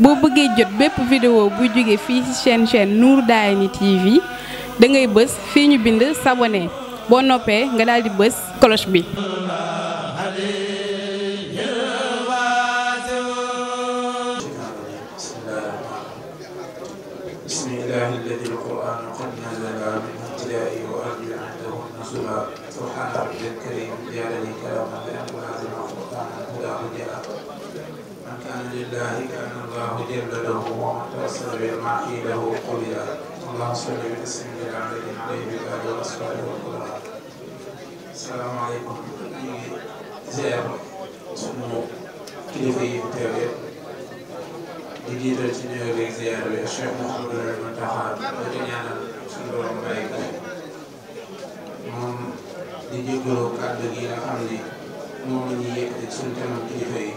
boo bëggee jot bépp vidéo bu jóge fii ci chaîne Nour Darayni TV da ngay bës fii ñu bind s'abonner boo noppee nga daal di bës cloche bi. bismillahi alladi alquran qad nazala min ibtidai wa arju indahu nuzula subhana rabbil karim jadani kalaman la yanqulazima qur'anan hudahu jaa man kana lillahi kana allahu jalla lahu wa man tawassala bil ma'i lahu qubila allahumma salli wa sallim ala nabiyyina alayhi wa alihi wa ashabihi wa sallam. Assalamu alaykum. ñu ngi ziar sunu kilifa yi teew yëpp di jiital ci nuyoo beeg ziar bi Cheikh Mouhamadou Mountakha di ñaanal suñu borom bàyyi ko moom di jégalu kàddu gi nga xam ni moom la ñuy yëkkati suñu kanam kilifa yi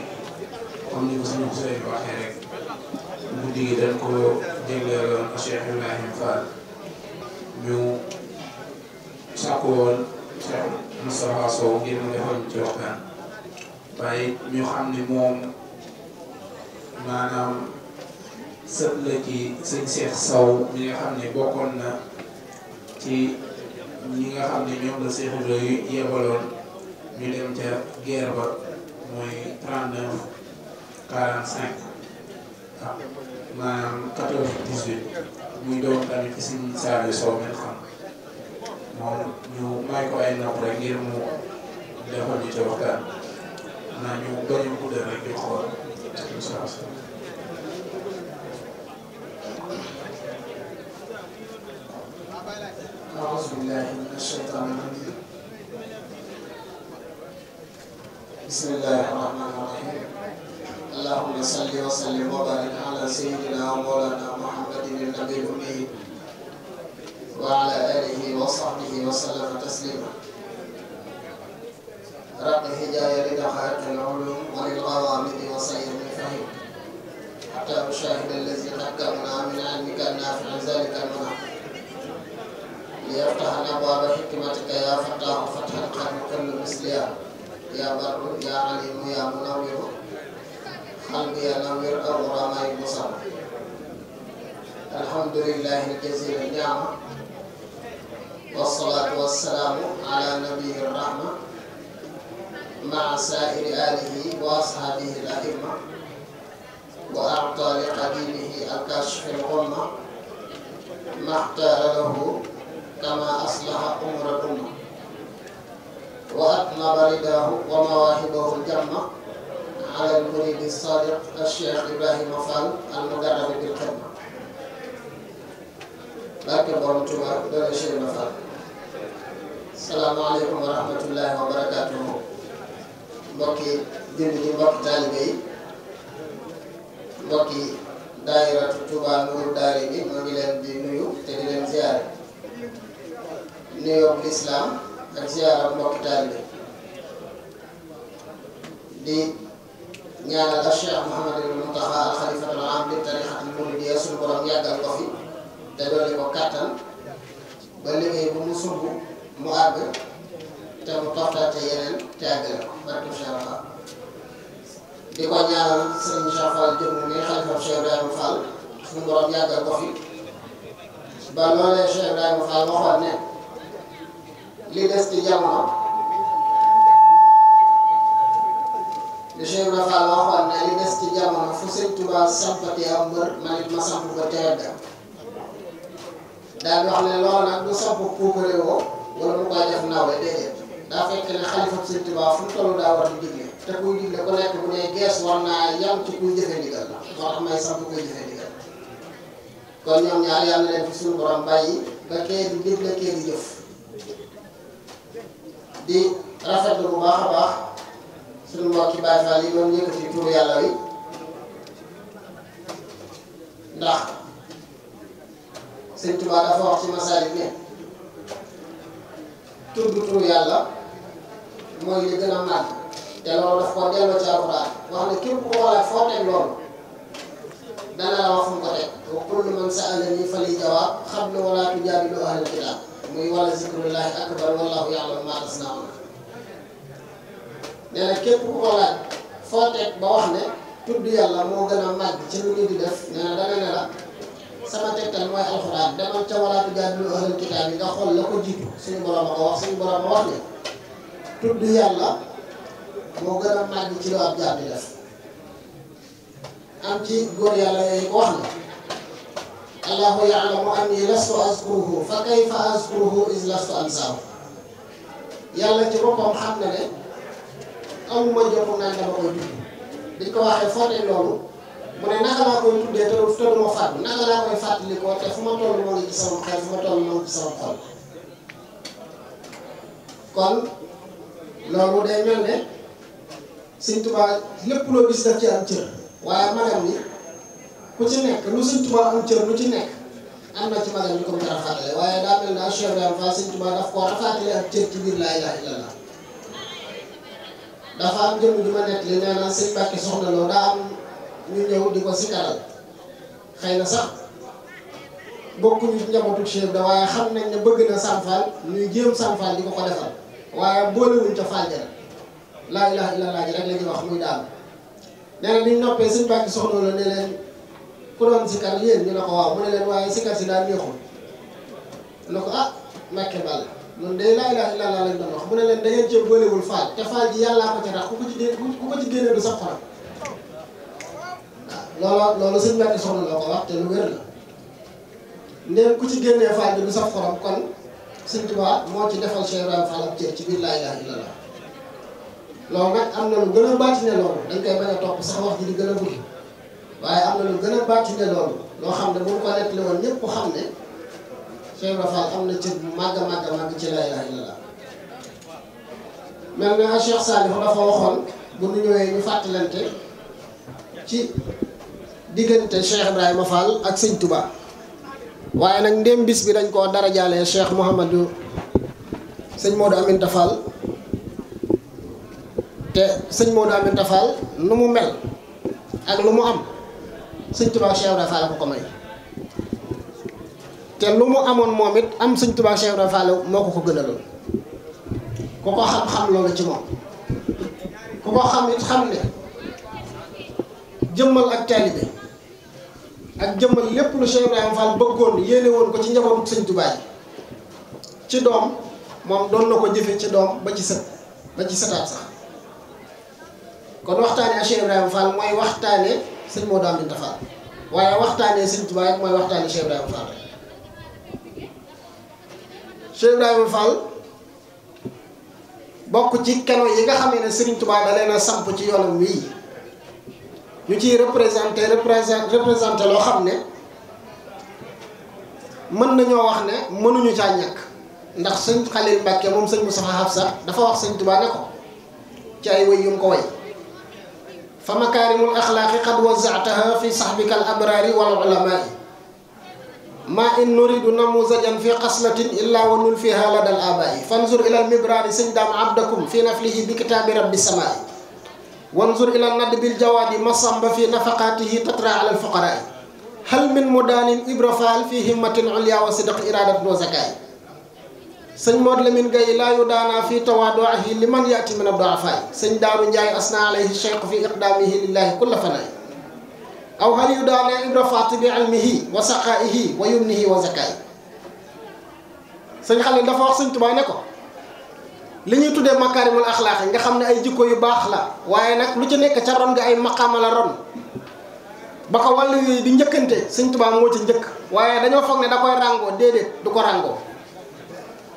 comme ni ko suñu sooy waxee rek guddi gi dañ ko jégleeloon Cheikh Ibrahim Fall ñu sàkku woon Cheikh Moustapha Sow ngir mu defoon ci waxtaan waaye ñu xam ni moom maanaam sët la ci sëñ Cheikh Sow mi nga xam ne bokkoon na ci ñi nga xam ne ñoom la Cheikh Ibrahima yebaloon ñu dem ca guerre ba mooy 39 45 ah maanaam 14 18 muy doon tamit ci sëñ Saliou Sow men xam moom ñu may ko ay nopp rek ngir mu defal ñu ca waxtaan naa ñu bañ a guddal rek di xool incha allah. أعوذ بالله من الشيطان الرجيم بسم الله الرحمن الرحيم اللهم صل وسلم وبارك على سيدنا ومولانا محمد النبي الأمي وعلى آله وصحبه وسلم تسليما رب هداية لدقائق العلوم وللغوامض وسير الفهم حتى أشاهد الذي قدمنا من علمك النافع ذلك المنع ليفتح أبواب حكمتك يا فتاح فتح القلب كل مثلها يا بر يا عليم يا منور قلبي ينور أغرى ما يبصر الحمد لله الجزيل النعمة والصلاة والسلام على نبي الرحمة مع سائر آله وأصحابه الأئمة وأعطى لقديمه الكشف الغمة ما اختار له كما أصلح أمر الأمة وأطنب رداه ومواهبه الجمة على المريد الصادق الشيخ إبراهيم فال المقرب بالخدمة لكن برمتما دون شيء مفال. السلام عليكم ورحمة الله وبركاته. mbokki jullit yi mbokki taalibe yi mbokki daayiratu Touba Nour Darayni moo ngi leen di nuyu te di leen ziyaare nuyoo lislaam ak ziyaara mbokki taalibe di ñaanal ak Cheikh Mouhamadou Mountakha al xalifatul aam li tarixatul muridiyya suñu borom yàggal ko fi te dolli ko kattan ba liggéey bu mu sumb mu àgg te mu toftate yeneen te àggale ko barke Cheikh Fall di ko ñaanal Serigne Cheikh Fall jëm ni xalifa Cheikh Ibrahima Fall suñu borom yàggal ko fi ba loolee Cheikh Ibrahima Fall waxoon ne li des ci jamono li Cheikh Ibrahima Fall waxoon ne li des ci jamono fu Sëñ Tuubaa sampati am mbër man it ma samp ko teewet ga daal di wax ne loolu nag du samp puukare woo wala mu koy def nawle déedéet daa fekk ne xalifa Sëñ Tuubaa fu mu toll daa war di digle te kuy digle ku nekk bu ne gees war naa yam ci kuy jëfe ndigal la moo tax may samp kuy jëfe ndigal kon ñoom ñaar yàlla leen fi suñu borom bàyyi ba kee di digle kee di jëf di rafetlu bu baax a baax suñu mbokki Baay Faal yi doon yëkkati turu yàlla wi ndax Sëñ Tuubaa dafa wax ci Masaalik ne tudd turu yàlla mooy li gën a màgg te loolu daf ko delloo ci Alxuraan wax ne képp ku ko laaj foo teg loolu dana la wax fu mu ko teg wa kullu man sa'alani fali jawaab xablu wala tujaadilu ahlal kitaab muy wala zikrullahi akbar wallahu ya'lamu ma tasna'un nee na képp ku ko laaj foo teg ba wax ne tudd yàlla moo gën a màgg ci lu nit di def nee na dana ne la sama tegtal mooy alxuraan demal ca wala tujaadilu ahlal kitaab yi nga xool la ko jiitu suñu borom a ko wax suñu borom a wax ne tudd yàlla moo gën a màgg ci lu ab jaam di def am ci góor yàlla yooyu ko wax ne allahu yaalamu anni lastu azkuruhu fa kayfa azkuruhu is lastu ansaahu yàlla ci boppam xam na ne amuma jotu naan dama koy tudd biñ ko waxee foote loolu mu ne naka laa koy tuddee te du ma fàttu naka laa koy fàttalikoo te fu ma toll moo ngi ci sama xel fu ma toll moo ngi ci sama xol kon loolu day mel ne Sëñ Tuubaa lépp loo gis daf ci am cër waaye magam ni ku ci nekk lu Sëñ Tuubaa am cër lu ci nekk am na ci magam ni ko mu ko rafaatale waaye daa mel ne Cheikh Ibrahima Fall Sëñ Tuubaa daf koo rafaatale ak cër ci biir laa ilaaha illallaah dafa am jëmm ju ma nekk li nee na sëñ Mbàkke Soxna Lo daa am ñu ñëw di ko sikaral xëy na sax bokkuñu njabootu Cheikh da waaye xam nañ ne bëgg na Sam Fall ñuy jéem Sam Fall di ko defal waaye boolewuñ ca Fall jara laa ilaaha illallaah ji rek la ñuy wax muy daal nee na biñ noppee sëñ Mbàkke Soxna Lo ne leen ku doon sikar yéen ñu ne ko waaw mu ne leen waaye sikar si daal neexul ne ko ah Mbàkke Ball noonu day laa ilaaha illallaah lañ doon wax mu ne leen da ngeen cee boolewul Fall te Fall ji yàllaa ko ca tax ku ko ci génne du sax xorom waaw loolu sëñ Mbàkke Soxna Lo ko wax te lu wér la ndéem ku ci génnee Fall ji du sax xorom kon Sëñ Tuubaa moo ci defal Cheikh Ibrahima Fall ab cër ci biir laa ilaaha illallaah loolu nag am na lu gën a baatine loolu dañ koy bañ a topp sax wax ji di gën a gudd waaye am na lu gën a baatine loolu loo xam ne bu ñu ko nettali woon ñëpp xam ne Cheikh Ibrahima Fall am na cër bu màgg a màgg ci laa ilaaha illallaah mel na Cheikh Saliou dafa waxoon bu ñu ñëwee ñu fàttalante ci diggante Cheikh Ibrahima Fall ak Sëñ Tuubaa waaye nag ndéem bis bi dañ koo dara jaalee Cheikh Mouhamadou sëñ Modou Aminta Fall te sëñ Modou Aminta Fall nu mu mel ak lu mu am Sëñ Tuubaa Cheikh Ibrahima Fall ko may te lu mu amoon moom it am Sëñ Tuubaa Cheikh Ibrahima Fall moo ko gënaloon ku ko xam-xam loolu ci moom ku ko xam it xam ne jëmmal ak taalibe ak jëmmal lépp lu Cheikh Ibrahima Fall bëggoon yéene woon ko ci njabootu Sëñ Tuubaa yi ci doom moom doon na ko jëfe ci doom ba ci sët ba ci sëtaat sax kon waxtaane ak Cheikh Ibrahima Fall mooy waxtaane sëñ Modou Aminta Fall waaye waxtaane Sëñ Tuubaa rek mooy waxtaane Cheikh Ibrahima Fall rek Cheikh Ibrahima Fall bokk ci keno yi nga xamee ne Sëriñ Tuubaa da leen a samp ci yoonam wii ñu ciy représenté loo xam ne mën nañoo wax ne mënuñu caa ñàkk ndax sëñ Xalil Mbàkke moom sëñ Moustapha Hafsa dafa wax Sëñ Tuubaa ne ko ci ay wëy yum ko way fa makaarimul axlaaqi qad wazaataha fi saxbika al abraari wal ulamaai ma in nuridu namuzajan fi xaslatin illa wa nul fiha ladal abaai fanzur ila al mibraari sëñ daam abdakum fi naflihi bi kitaabi rabbi samaai wanzur ila nadd bil jawaadi masamba fi nafaqaatihi tatra ala al fuqaraai hal min mudaanin ibra faal fi himmatin ulya wa sidq iradat wa zakaay sëñ Modou Lamine Gaye laa yu daana fi tawaaduihi liman yati min ad-du'afaa sëñ Daaru Njaay asna alayhi cheikh fi iqdaamihi lillahi kulla fanaay aw hal yu daana ibra faati bi ilmihi wa saqaihi wa yumnihi wa zakaay sëñ Xalil dafa wax Sëñ Tuubaa ne ko li ñuy tuddee makaarimul axlaaq nga xam ne ay jikko yu baax la waaye nag lu ci nekk ca ron nga ay maqaama la ron ba ko wàllu yooyu di njëkkante Sëñ Tuubaa moo ci njëkk waaye dañoo foog ne da koy ràngoo déedéet du ko ràngoo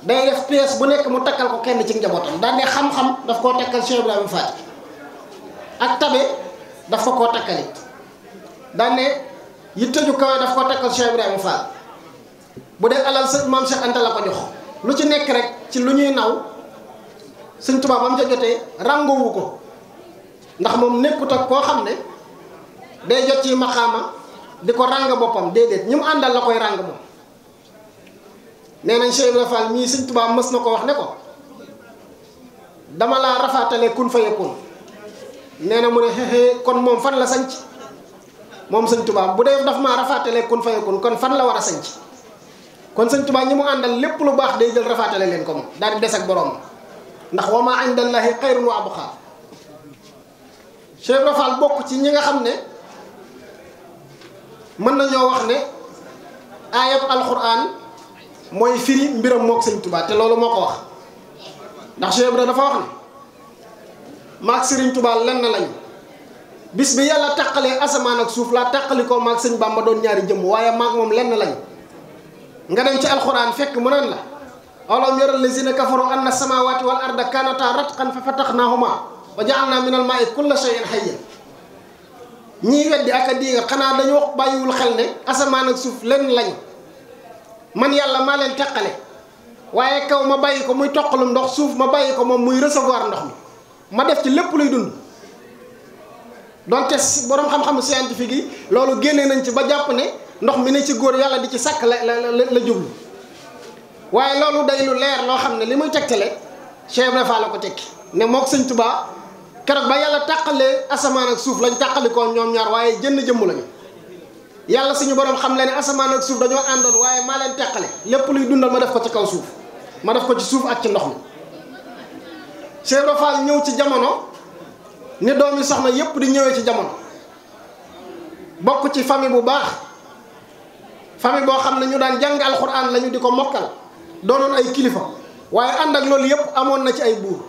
day def pièce bu nekk mu takkal ko kenn ci njabootam daan ne xam-xam daf koo takkal Cheikh Ibrahima Fall ak tabe daf ko koo takkalit daan ne yitte ju kawe daf koo takkal Cheikh Ibrahima Fall bu dee alal sëñ maam Cheikh Anta la ko jox lu ci nekk rek ci lu ñuy naw Sëñ Tuubaa ba mu ca jotee ràngoowu ko ndax moom nekkut ak koo xam ne day jot ci maqaama di ko ràng boppam déedéet ñi mu àndal la koy ràng moom nee nañ Cheikh Ibrahima Fall mii Sëñ Tuubaa mës na ko wax ne ko dama laa rafaatale kun fayakun nee na mu ne xeexee kon moom fan la sanc moom Sëñ Tuubaa bu dee daf maa rafaatale kun fayakun kon fan la war a sanc kon Sëñ Tuubaa ñi mu àndal lépp lu baax day jël rafaatale leen ko moom daal di des ak borom ndax wa maa indallahi xayrun wa abqaa Cheikh Ibra Fall bokk ci ñi nga xam ne mën nañoo wax ne aayab alxuraan mooy firi mbiram mook Sëñ Tuubaa te loolu moo ko wax ndax Cheikh Ibra dafa wax ne maag Sëriñ Tuubaa lenn lañu bis bi yàlla tàqalee asamaan ak suuf laa tàqali ko maag Sëñ Bàmba doon ñaari jëmm waaye maag moom lenn lañu nga dem ci alxuraan fekk mu naan la alam yara lazina kafaru anna samawati wal arda kanata ratqan fa fataxnahuma wa ja'alna minal maa'i kulla shay'in hayyin ñii weddi ak a diiga xanaa dañoo bàyyiwul xel ne asamaan ak suuf lenn lañu man yàlla maa leen teqale waaye kaw ma bàyyi ko muy toqalum ndox suuf ma bàyyi ko moom muy recevoir ndox mi ma def ci lépp luy dund donte borom xam-xamu scientifique yi loolu génnee nañ ci ba jàpp ne ndox mi ne ci góor yàlla di ci sàkk la jublu waaye loolu day lu leer loo xam ne li muy tegtale Cheikh Ibra Fall la ko tekki ne mook Sëñ Tuubaa keroog ba yàlla tàqalee asamaan ak suuf lañ tàqalikoo ñoom ñaar waaye jënn jëmm lañu yàlla suñu borom xam le ne asamaan ak suuf dañoo àndoon waaye maa leen teqale lépp luy dundal ma def ko ci kaw suuf ma def ko ci suuf ak ci ndox mi Cheikh Ibra Fall ñëw ci jamono ni doomi soxna yépp di ñëwee ci jamono bokk ci famille bu baax famille boo xam ne ñu daan jàng alxuraan lañu di ko mokkal doonoon ay kilifa waaye ànd ak loolu yépp amoon na ci ay buur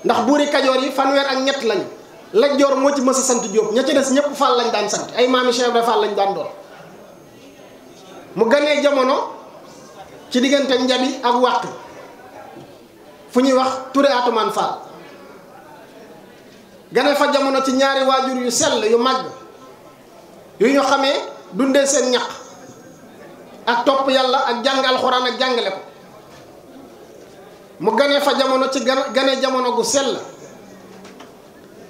ndax buuri kajoor yi fanweer ak ñett lañu Lat Joor moo ci mës a sant Jóob ña ci des ñëpp Fall lañ daan sant ay maami Cheikh Ibra Fall lañ daan doon mu ganee jamono ci diggante Njabi ak Wàq fu ñuy wax Touré Atoumane Fall gane fa jamono ci ñaari waajur yu sell yu màgg yu ñu xamee dundee seen ñaq ak topp yàlla ak jàng alxuraan ak jàngale ko mu gane fa jamono ci gane jamono gu sell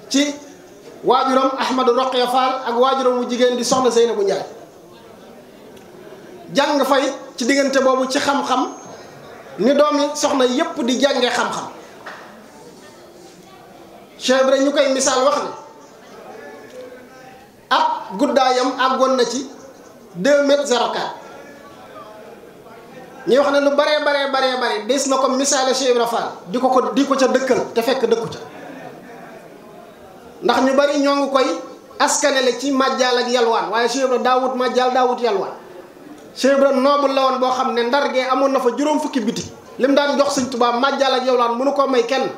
ci waajuram Ahmadou Roqaya Fall ak waajuram wu jigéen di soxna Seynabu Njaay jàng fay ci diggante boobu ci xam-xam ni doomi soxna yépp di jànge xam-xam Cheikh Ibra ñu koy misaal wax ne ab guddaayam àggoon na ci 2,04 ñuy wax ne lu bare des na ko misaale Cheikh Ibra Fall di ko ca dëkkal te fekk dëkku ca ndax ñu bari ñoo ngi koy askanele ci màjjaal ak yalwaan waaye Cheikh Ibra daawut màjjaal daawut yalwaan Cheikh Ibra noobul la woon boo xam ne Ndar gee amoon na fa juróom fukki biti lim daan jox Sëñ Tuubaa màjjaal ak yalwaan mënu koo may kenn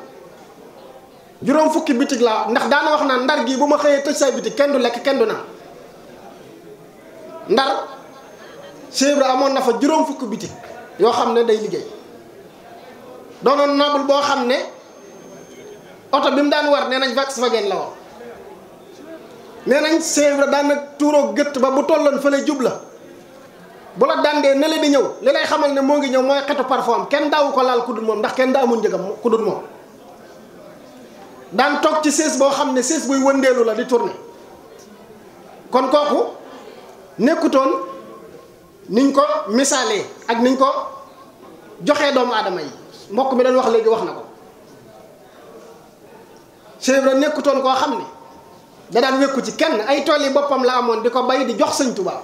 juróom fukki bitig laa ndax daana wax naan Ndar gii bu ma xëyee tëj say bitig kenn du lekk kenn du naan Ndar Cheikh Ibra amoon na fa juróom fukki bitig yoo xam ne day liggéey doonoon noobul boo xam ne oto bi mu daan war nee nañ Volkswagen la woon nee nañ Cheikh Ibra daan na tuuroo gëtt ba bu tolloon fële jub la bu la dandee ne la di ñëw li lay xamal ne moo ngi ñëw mooy xetu parfum kenn daawu ko laal ku dul moom ndax kenn daa amul njëgam ku dul moom daan toog ci sées boo xam ne sées buy wëndeelu la di tourner kon kooku nekkutoon niñ ko misaalee ak niñ ko joxee doomu aadama yi mbokk mi doon wax léegi wax na ko Cheikh Ibra nekkutoon koo xam ne da daan wékku ci kenn ay tool yi boppam la amoon di ko bay di jox Sëñ Tuubaa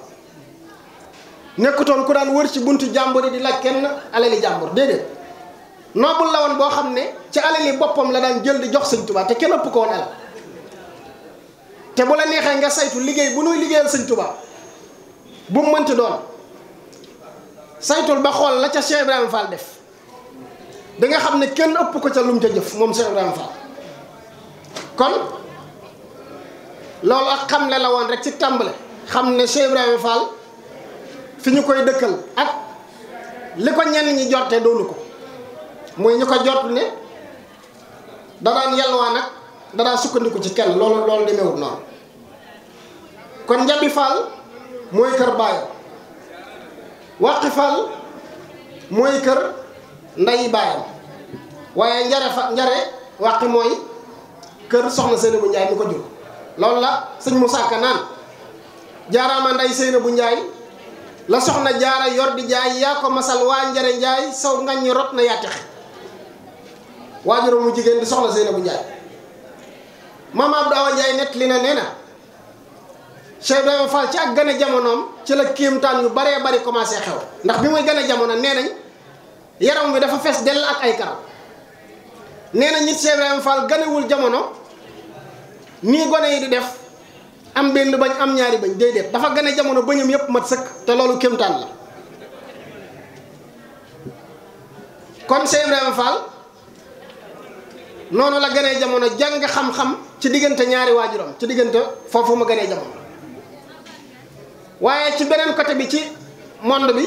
nekkutoon ku daan wër ci buntu jàmbur yi di laaj kenn alali jàmbur déedéet noobul la woon boo xam ne ci alali boppam la daan jël di jox Sëñ Tuubaa te kenn ëpp ko woon alal te bu la neexee nga saytu liggéey bu nuy liggéeyal Sëñ Tuubaa bu mu mënti doon saytul ba xool la ca Cheikh Ibrahima Fall def da nga xam ne kenn ëpp ko ca lum ca jëf moom Cheikh Ibrahima Fall kon loolu ak xamle la woon rek ci tàmbale xam ne Cheikh Ibrahima Fall fi ñu koy dëkkal ak li ko ñenn ñi jorte doonu ko mooy ñu ko jot ne da daan yalwaan nag da daan sukkandiku ci kenn loolu demewut noonu kon Njabi Fall mooy kër baayam Wàqi Fall mooy kër nday baayam waaye njare Wàqi mooy kër soxna Seynabu Njaay mi ko jur loolu la sëñ Moussa Ka naan jaaraama nday Seynabu Njaay la soxna jaara yor di jaay yaa ko masal waa njare Njaay saw ngañ rot na yaa texe waajuram mu jigéen di soxna Seynabu Njaay maam Abdou Awa Njaay nett li na nee na Cheikh Ibrahima Fall ci ak gane jamonoom ci la kéemtaan yu baree bari commencé xew ndax bi muy gane jamono nee nañ yaram wi dafa fees dell ak ay karaw nee na nit Cheikh Ibrahima Fall ganewul jamono nii gone yi di def am benn bañ am ñaari bañ déedéet dafa gën a jamono bañam yépp mat sëkk te loolu kéemtaan la. kon Cheikh Ibrahima Fall noonu la gënee jamono jàng xam-xam ci diggante ñaari waajuram ci diggante foofu ma gënee jamono waaye ci beneen côté bi ci monde bi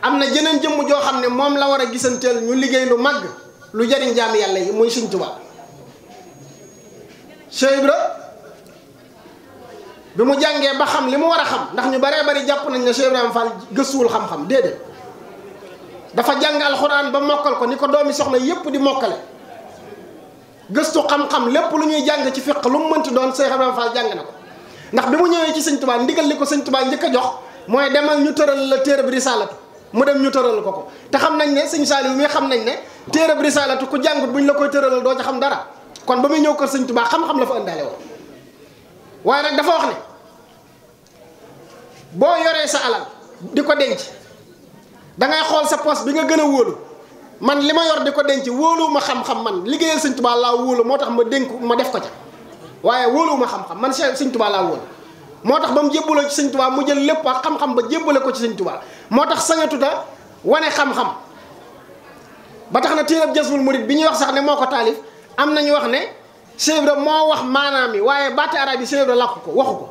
am na jeneen jëmm joo xam ne moom la war a gisanteel ñu liggéey lu màgg lu jariñ jaami yàlla yi muy Sëñ Tuubaa. Cheikh Ibra bi mu jàngee ba xam li mu war a xam ndax ñu baree bari jàpp nañ ne Cheikh Ibrahima Fall gëstuwul xam-xam déedéet dafa jàng alxuraan ba mokkal ko ni ko doomi soxna yépp di mokkale gëstu xam-xam lépp lu ñuy jàng ci fiq lu mu mënti doon Cheikh Ibrahima Fall jàng na ko ndax bi mu ñëwee ci Sëñ Tuubaa ndigal li ko Sëñ Tuubaa njëkk a jox mooy demal ñu tëral la téere bi risaalatu mu dem ñu tëral ko te xam nañ ne Sëñ Saaliw mi xam nañ ne téere bi risaalatu ku jàngut bu ñu la koy tëralal doo ci xam dara kon ba muy ñëw kër Sëñ Tuubaa xam-xam la fa ëndaale woon waaye nag dafa wax ne boo yoree sa alal di ko denc dangay xool sa poste bi nga gën a wóolu man li ma yor di ko denc wóolu ma xam-xam man liggéeyal Sëñ Tuubaa laa wóolu moo tax ma dénk ma def ko ca waaye wóolu ma xam-xam man Sëñ Tuubaa laa wóolu moo tax ba mu jébbaloo ci Sëñ Tuubaa mu jël lépp ak xam-xam ba jébbale ko ci Sëñ Tuubaa moo tax sañatuta wane xam-xam ba tax na téereb Jazbul Murid bi ñuy wax sax ne moo ko taalif am nañu wax ne Cheikh Ibra moo wax maanaam yi waaye baati arab yi Cheikh Ibra làkku ko waxu ko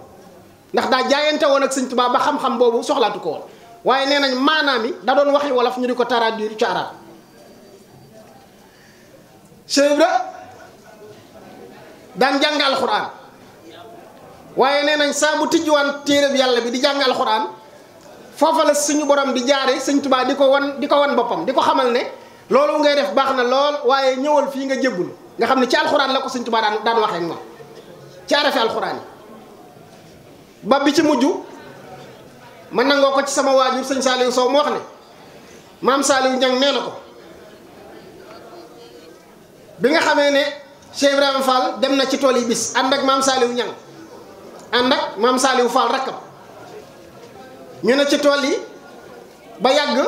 ndax daa jaayante woon ak Sëñ Tuubaa ba xam-xam boobu soxlaatu ko woon waaye nee nañ maanaam yi da doon waxi wolof ñu di ko traduire ci arab. Cheikh Ibra daan jàng alxuraan waaye nee nañ saa bu tijjuwaan téereb yàlla bi di jàng alxuraan foofa la suñu borom di jaare Sëñ Tuubaa di ko wan boppam di ko xamal ne loolu ngay def baax na lool waaye ñëwal fii nga jébbul nga xam ne ci alxuraan la ko Sëñ Tuubaa daan waxee ak moom ci arafi alxuraan yi ba bi ci mujj man nangoo ko ci sama waajur Sëñ Saaliw Sow mu wax ne maam Saaliw Ñang nee na ko bi nga xamee ne Cheikh Ibrahima Fall dem na ci tool yi bis ànd ak maam Saaliw Ñang ànd ak maam Saaliw Fall rakkam ñu ne ci tool yi ba yàgg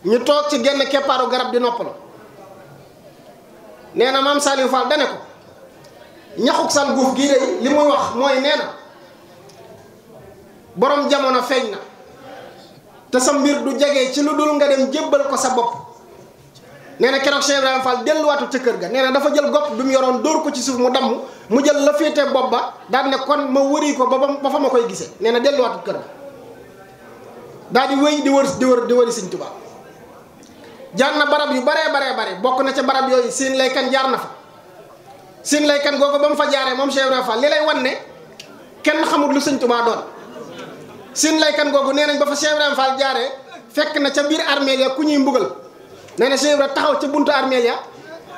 ñu toog ci genn keppaaru garab di noppalu nee na maam Saaliw Fall dane ko ñaxuk sal guuf gii de li muy wax mooy nee na borom jamono feeñ na te sa mbir du jege ci lu dul nga dem jébbal ko sa bopp nee na keroog Cheikh Ibrahima Fall delluwaatu ca kër ga nee na dafa jël gopp bi mu yoroon dóor ko ci suuf mu damm mu jël la féete bopp ba daal ne kon ma wëri ko ba fa ma koy gisee nee na delluwaatu kër ga daal di wéy di wëri Sëñ Tuubaa jaar na barab yu bare bokk na ca barab yooyu Siin Laykan jaar na fa Siin Laykan googu ba mu fa jaaree moom Cheikh Ibrahima Fall li lay wan ne kenn xamul lu Sëñ Tuubaa doon Siin Laykan googu nee nañ ba fa Cheikh Ibrahima Fall jaaree fekk na ca biir armeel ya ku ñuy mbugal nee na Cheikh Ibrahima taxaw ca buntu armeel ya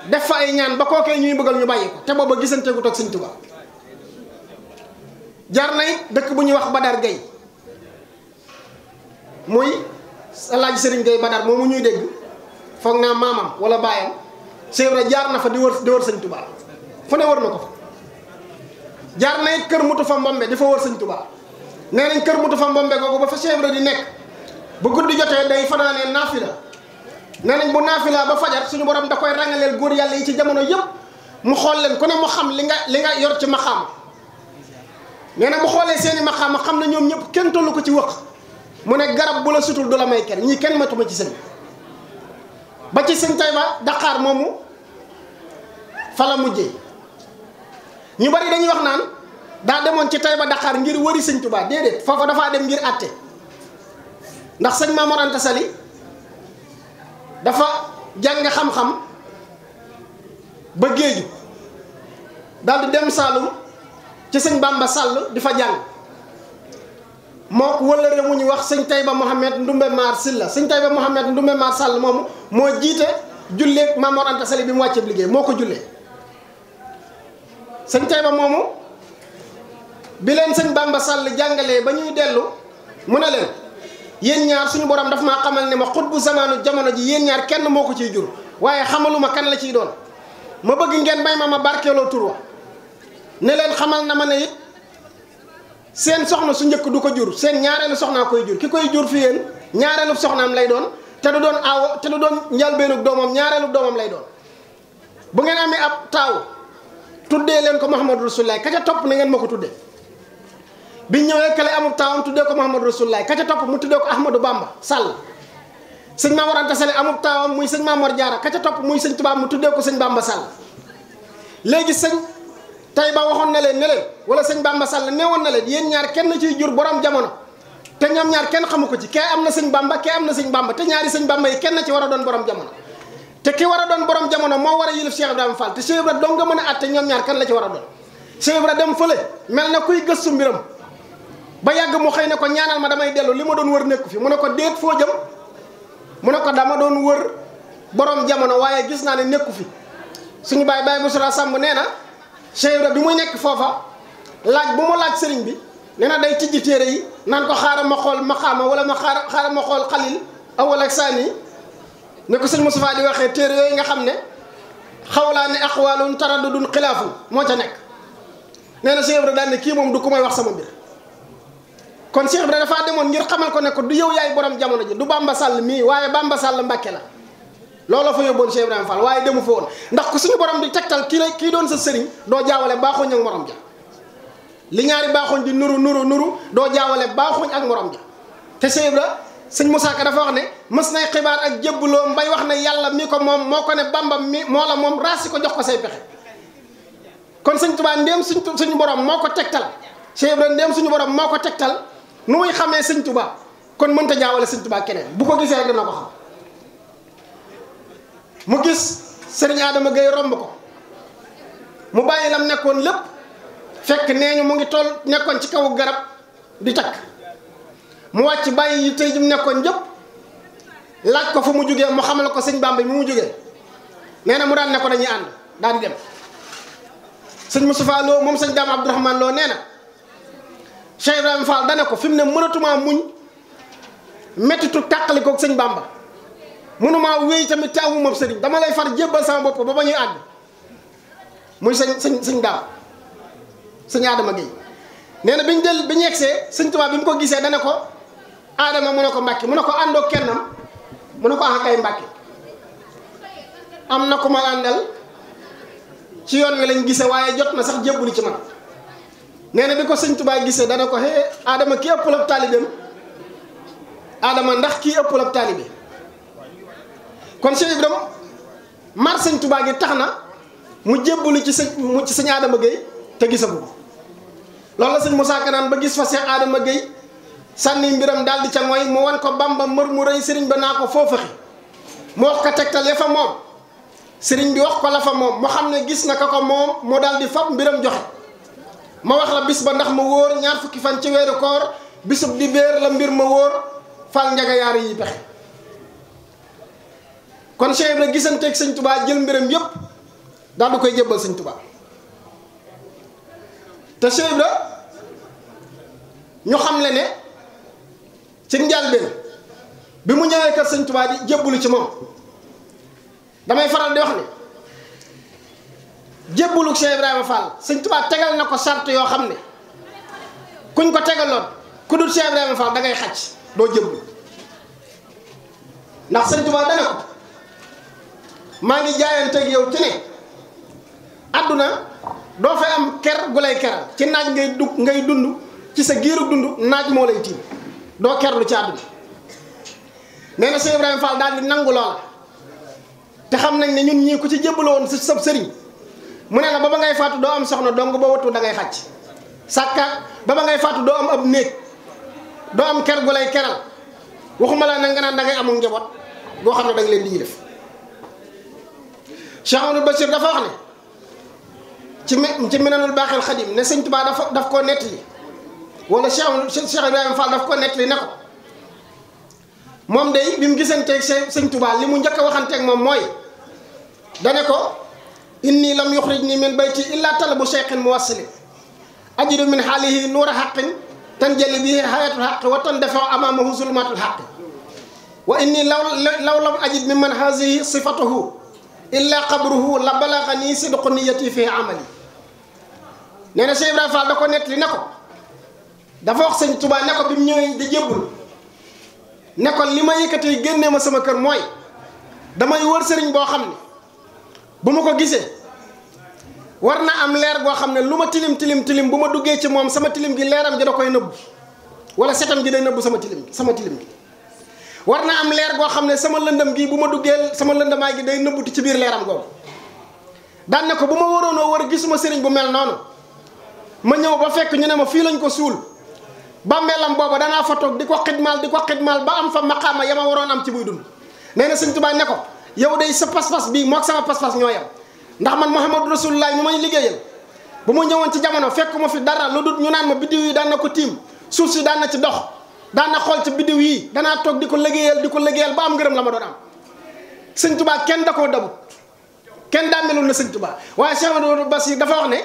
def fa ay ñaan ba kookee ñuy mbugal ñu bàyyi ko te booba gisante gu toog Sëñ Tuubaa jaar na it dëkk bu ñuy wax Badar Gueye muy Alaaji Sëriñ Gueye Badar moomu ñuy dégg foog naa maamam wala baayam Cheikh Ibrahima jaar na fa di wër Sëñ Tuubaa fu ne wër na ko fa jaar na it kër mutu fa mbombe di fa wër Sëñ Tuubaa nee nañ kër mutu fa mbombe googu ba fa Cheikh Ibrahima di nekk bu guddi jotee day fanaanee naafila nee nañ bu naafila ba fajar suñu borom da koy rangaleel góor yàlla yi ci jamono yëpp mu xool leen ku ne mu xam li nga yor ci maxaama nee na bu xoolee seeni maxaama xam ne ñoom ñëpp kenn tollu ko ci wëq mu ne garab bu la sutul du la may kenn ñii kenn matuma ci sëñ ba ci Sëñ Tayba Daqaar moomu fa la mujjee ñu bari dañuy wax naan daa demoon ci Tayba Daqaar ngir wëri Sëñ Tuubaa déedéet foofa dafaa dem ngir àtte ndax sëñ Maamor Anta Sali dafa jàng xam-xam ba géeju daal di dem Saalum ci sëñ Bamba Sall di fa jàng moo wëllëre mu ñu wax sëñ Tayba Mohamed Ndumbe Maar Silla sëñ Tayba Mohamed Ndumbe Maar Sall moomu moo jiite julleeg Maamor Anta Sali bi mu wàcceeb liggéey moo ko jullee sëñ Tayba moomu bi leen sëñ Bamba Sall jàngalee ba ñuy dellu mu ne leen yéen ñaar suñu borom daf maa xamal ne ma xutbu zamaanu jamono ji yéen ñaar kenn moo ko ciy jur waaye xamaluma kan la ciy doon ma bëgg ngeen may ma barkeeloo tur wa ne leen xamal na ma ne it seen soxna su njëkk du ko jur seen ñaareelu soxnaa koy jur ki koy jur fi yéen ñaareelu soxnaam lay doon te du doon aawo te du doon njalbeenug doomam ñaareelu doomam lay doon bu ngeen amee ab taaw tuddee leen ko Muhammadu Rasulullah ka ca topp na ngeen ma ko tuddee biñ ñëwee kale amub taawam tuddee ko Muhammadu Rasulullah ka ca topp mu tuddee ko Ahmadou Bamba Sall sëñ Maam Mor Anta Sali amub taawam muy sëñ Maam Mor Jaara ka ca topp muy sëñ Tuubaa mu tuddee ko sëñ Bamba Sall léegi sëñ tey ba waxoon na leen ne leen wala sëñ Bamba Sall newoon na leen yéen ñaar kenn ciy jur borom jamono te ñoom ñaar kenn xamu ko ci kee am na sëñ Bamba kee am na sëñ Bamba te ñaari sëñ Bamba yi kenn ci war a doon borom jamono te ki war a doon borom jamono moo war a yilif Cheikh Ibrahima Fall te Cheikh Ibrahima dong nga mën a àtte ñoom ñaar kan la ci war a doon Cheikh Ibrahima dem fële mel na kuy gëstu mbiram ba yàgg mu xëy ne ko ñaanal ma damay dellu li ma doon wër nekku fi mu ne ko déet foo jëm mu ne ko dama doon wër borom jamono waaye gis naa ne nekku fi suñu baay Boussra Samb nee na Cheikh Ibrahima bi muy nekk foofa laaj bu mu laaj sëriñ bi nee na day tijji téere yi naan ko xaaral ma xool maqaama wala ma xaaral ma xool xalil awal ak saani ne ko sëñ Moustapha di waxee téere yooyu nga xam ne xawlaa ne aqwaalun taraddudun xilaafun moo ca nekk nee na Cheikh Ibrahima daan ne kii moom du ko may wax sama mbir kon Cheikh Ibrahima dafaa demoon ngir xamal ko ne ko du yow yaay borom jamono ji du Bamba Sall mii waaye Bamba Sall Mbàkke la looloo fa yóbboon Cheikh Ibrahima Fall waaye demu fa woon ndax ku suñu borom di tegtal kii doon sa sëriñ doo jaawale baaxuñ ak morom ja li ñaari baaxuñ di nuru doo jaawale baaxuñ ak morom ja te Cheikh Ibrahima sëñ Moussa Ka dafa wax ne mës nay xibaar ak jébbaloo mbay wax ne yàlla mi ko moom moo ko ne Bamba mi moo la moom raasi ko jox ko say pexe kon sëñ Tuubaa ndéem suñu borom moo ko tegtal Cheikh Ibrahima ndéem suñu borom moo ko tegtal nu muy xamee sëñ Tuubaa kon mënta jaawale sëñ Tuubaa keneen bu ko gisee rek dana ko xam mu gis sëriñ Adama Gueye romb ko mu bàyyi lam nekkoon lépp fekk nee ñu mu ngi toll nekkoon ci kawu garab di takk mu wàcc bàyyi yi tey jim nekkoon jëpp laaj ko fu mu jógee mu xamal ko sëñ Bamba mi mu jógee nee na mu daan ne ko dañuy ànd daal di dem sëñ Moustapha Lo moom sëñ Daam Abdourahmane Lo nee na Cheikh Ibrahima Fall dane ko fi mu ne mënatumaa muñ mettitu tàqali koog sëñ Bamba mënumaa wéy tamit te amuma sëriñ dama lay far jébbal sama bopp ba ñuy àgg muy sëñ Daam sëñ Adama Gueye nee na bi ñu yegsee sëñ Tuubaa bi mu ko gisee dane ko Adama mu ne ko Mbàkke mu ne ko àndoo kennam mu ne ko ah kay Mbàkke am na ku ma àndal ci yoon wi lañ gisee waaye jot na sax jébbuli ci man nee na bi ko sëñ Tuubaa gisee dana ko hee Adama kii ëpp la taalibeem Adama ndax kii ëpp la taalibe kon Cheikh Ibrahima mar sëñ Tuubaa gi tax na mu jébbuli ci sëñ Adama Gueye te gisagu ko loolu la sëñ Moussa Ka naan ba gis fa Cheikh Adama Gueye sànni mbiram daal di ca mooy mu wan ko Bamba mër mu rëy sëriñ ba naa ko foofaxi mu wax ko tegtal ya fa moom sëriñ bi wax ko la fa moom mu xam ne gis na ka ko moom mu daal di fab mbiram joxe ma wax la bis ba ndax ma wóor ñaar fukki fan ci weeru koor bisub di béer la mbir ma wóor fal njaga yaar yi pexe kon Cheikh Ibrahima gisanteeg sëñ Tuubaa jël mbiram yépp daal di koy jébbal sëñ Tuubaa te Cheikh Ibrahima ñu xam le ne ci njàlbéen bi mu ñëwee kër sëñ Tuubaa di jébbalu ci moom damay faral di wax ne jébbalu Cheikh Ibrahima Fall sëñ Tuubaa tegal na ko sart yoo xam ne kuñ ko tegaloon ku dul Cheikh Ibrahima Fall da ngay xàcc doo jébbalu ndax sëñ Tuubaa dana ko maa ngi jaayanteeg yow ci ne àdduna doo fay am ker gu lay keral ci naaj ngay dund ci sa giiru dund naaj moo lay tiim doo kerlu ci àdduna nee na Cheikh Ibrahima Fall daal di nangu loola te xam nañ ne ñun ñii ku ci jébbalu woon si sab sëriñ mu ne la ba ngay faatu doo am soxna dong ba wattu da ngay xàcc sàkkaat ba ngay faatu doo am ab néeg doo am ker gu lay keral waxuma la na nga naan da ngay amul njaboot boo xam ne da nga leen di def Cheikh Amadou Bachir dafa wax ne ci Minanul Baaxil Xadim ne sëñ Tuubaa daf koo nettali wala Cheikh Ibrahima Fall daf koo nettali ne ko moom day bi mu gisanteeg sëñ Tuubaa li mu njëkk a waxanteeg moom mooy dane ko inni lam yuxrijni min bayti illa talabu cheikhin muwassilin ajidu min xaalihi nuura xaqin tanjali bihi hayatul xaqi wa tandafiu amaamahu zulmatul xaqi wa inni law lam ajid min man hazihi sifatuhu illa qabruhu la balagani sidqu niyati fi amali nee na Cheikh Ibrahima Fall da ko nettali ne ko dafa wax sëñ Tuubaa ne ko bi mu ñëwee di jébbul ne ko li ma yëkkatee génnee ma sama kër mooy damay wër sëriñ boo xam ne bu ma ko gisee war na am leer goo xam ne lu ma tilim tilim bu ma duggee ci moom sama tilim gi leeram gi da koy nëbb wala setam gi day nëbb sama tilim gi war na am leer goo xam ne sama lëndëm gi bu ma duggee sama lëndamaay gi day nëbbuti ci biir leeram googu daan ne ko bu ma waroonoo war gisuma sëriñ bu mel noonu ma ñëw ba fekk ñu ne ma fii lañ ko suul bàmmeelam booba danaa fa toog di ko xidmaal ba am fa maqaama ya ma waroon am ci buy dund nee na Sëñ Tuubaa ne ko yow day sa pas-pas bii mook sama pas-pas ñoo yem ndax man Muhammadu Rasulullah mu may liggéeyal bu ma ñëwoon ci jamono fekk ma fi dara lu dul ñu naan ma biddiw yi daan na ko tiim suuf si daan na ci dox daan na xool ci biddiw yi danaa toog di ko liggéeyal ba am ngërëm la ma doon am Sëñ Tuubaa kenn da koo dabut kenn daa melul na Sëñ Tuubaa waaye Cheikh Amadou Bassir dafa wax ne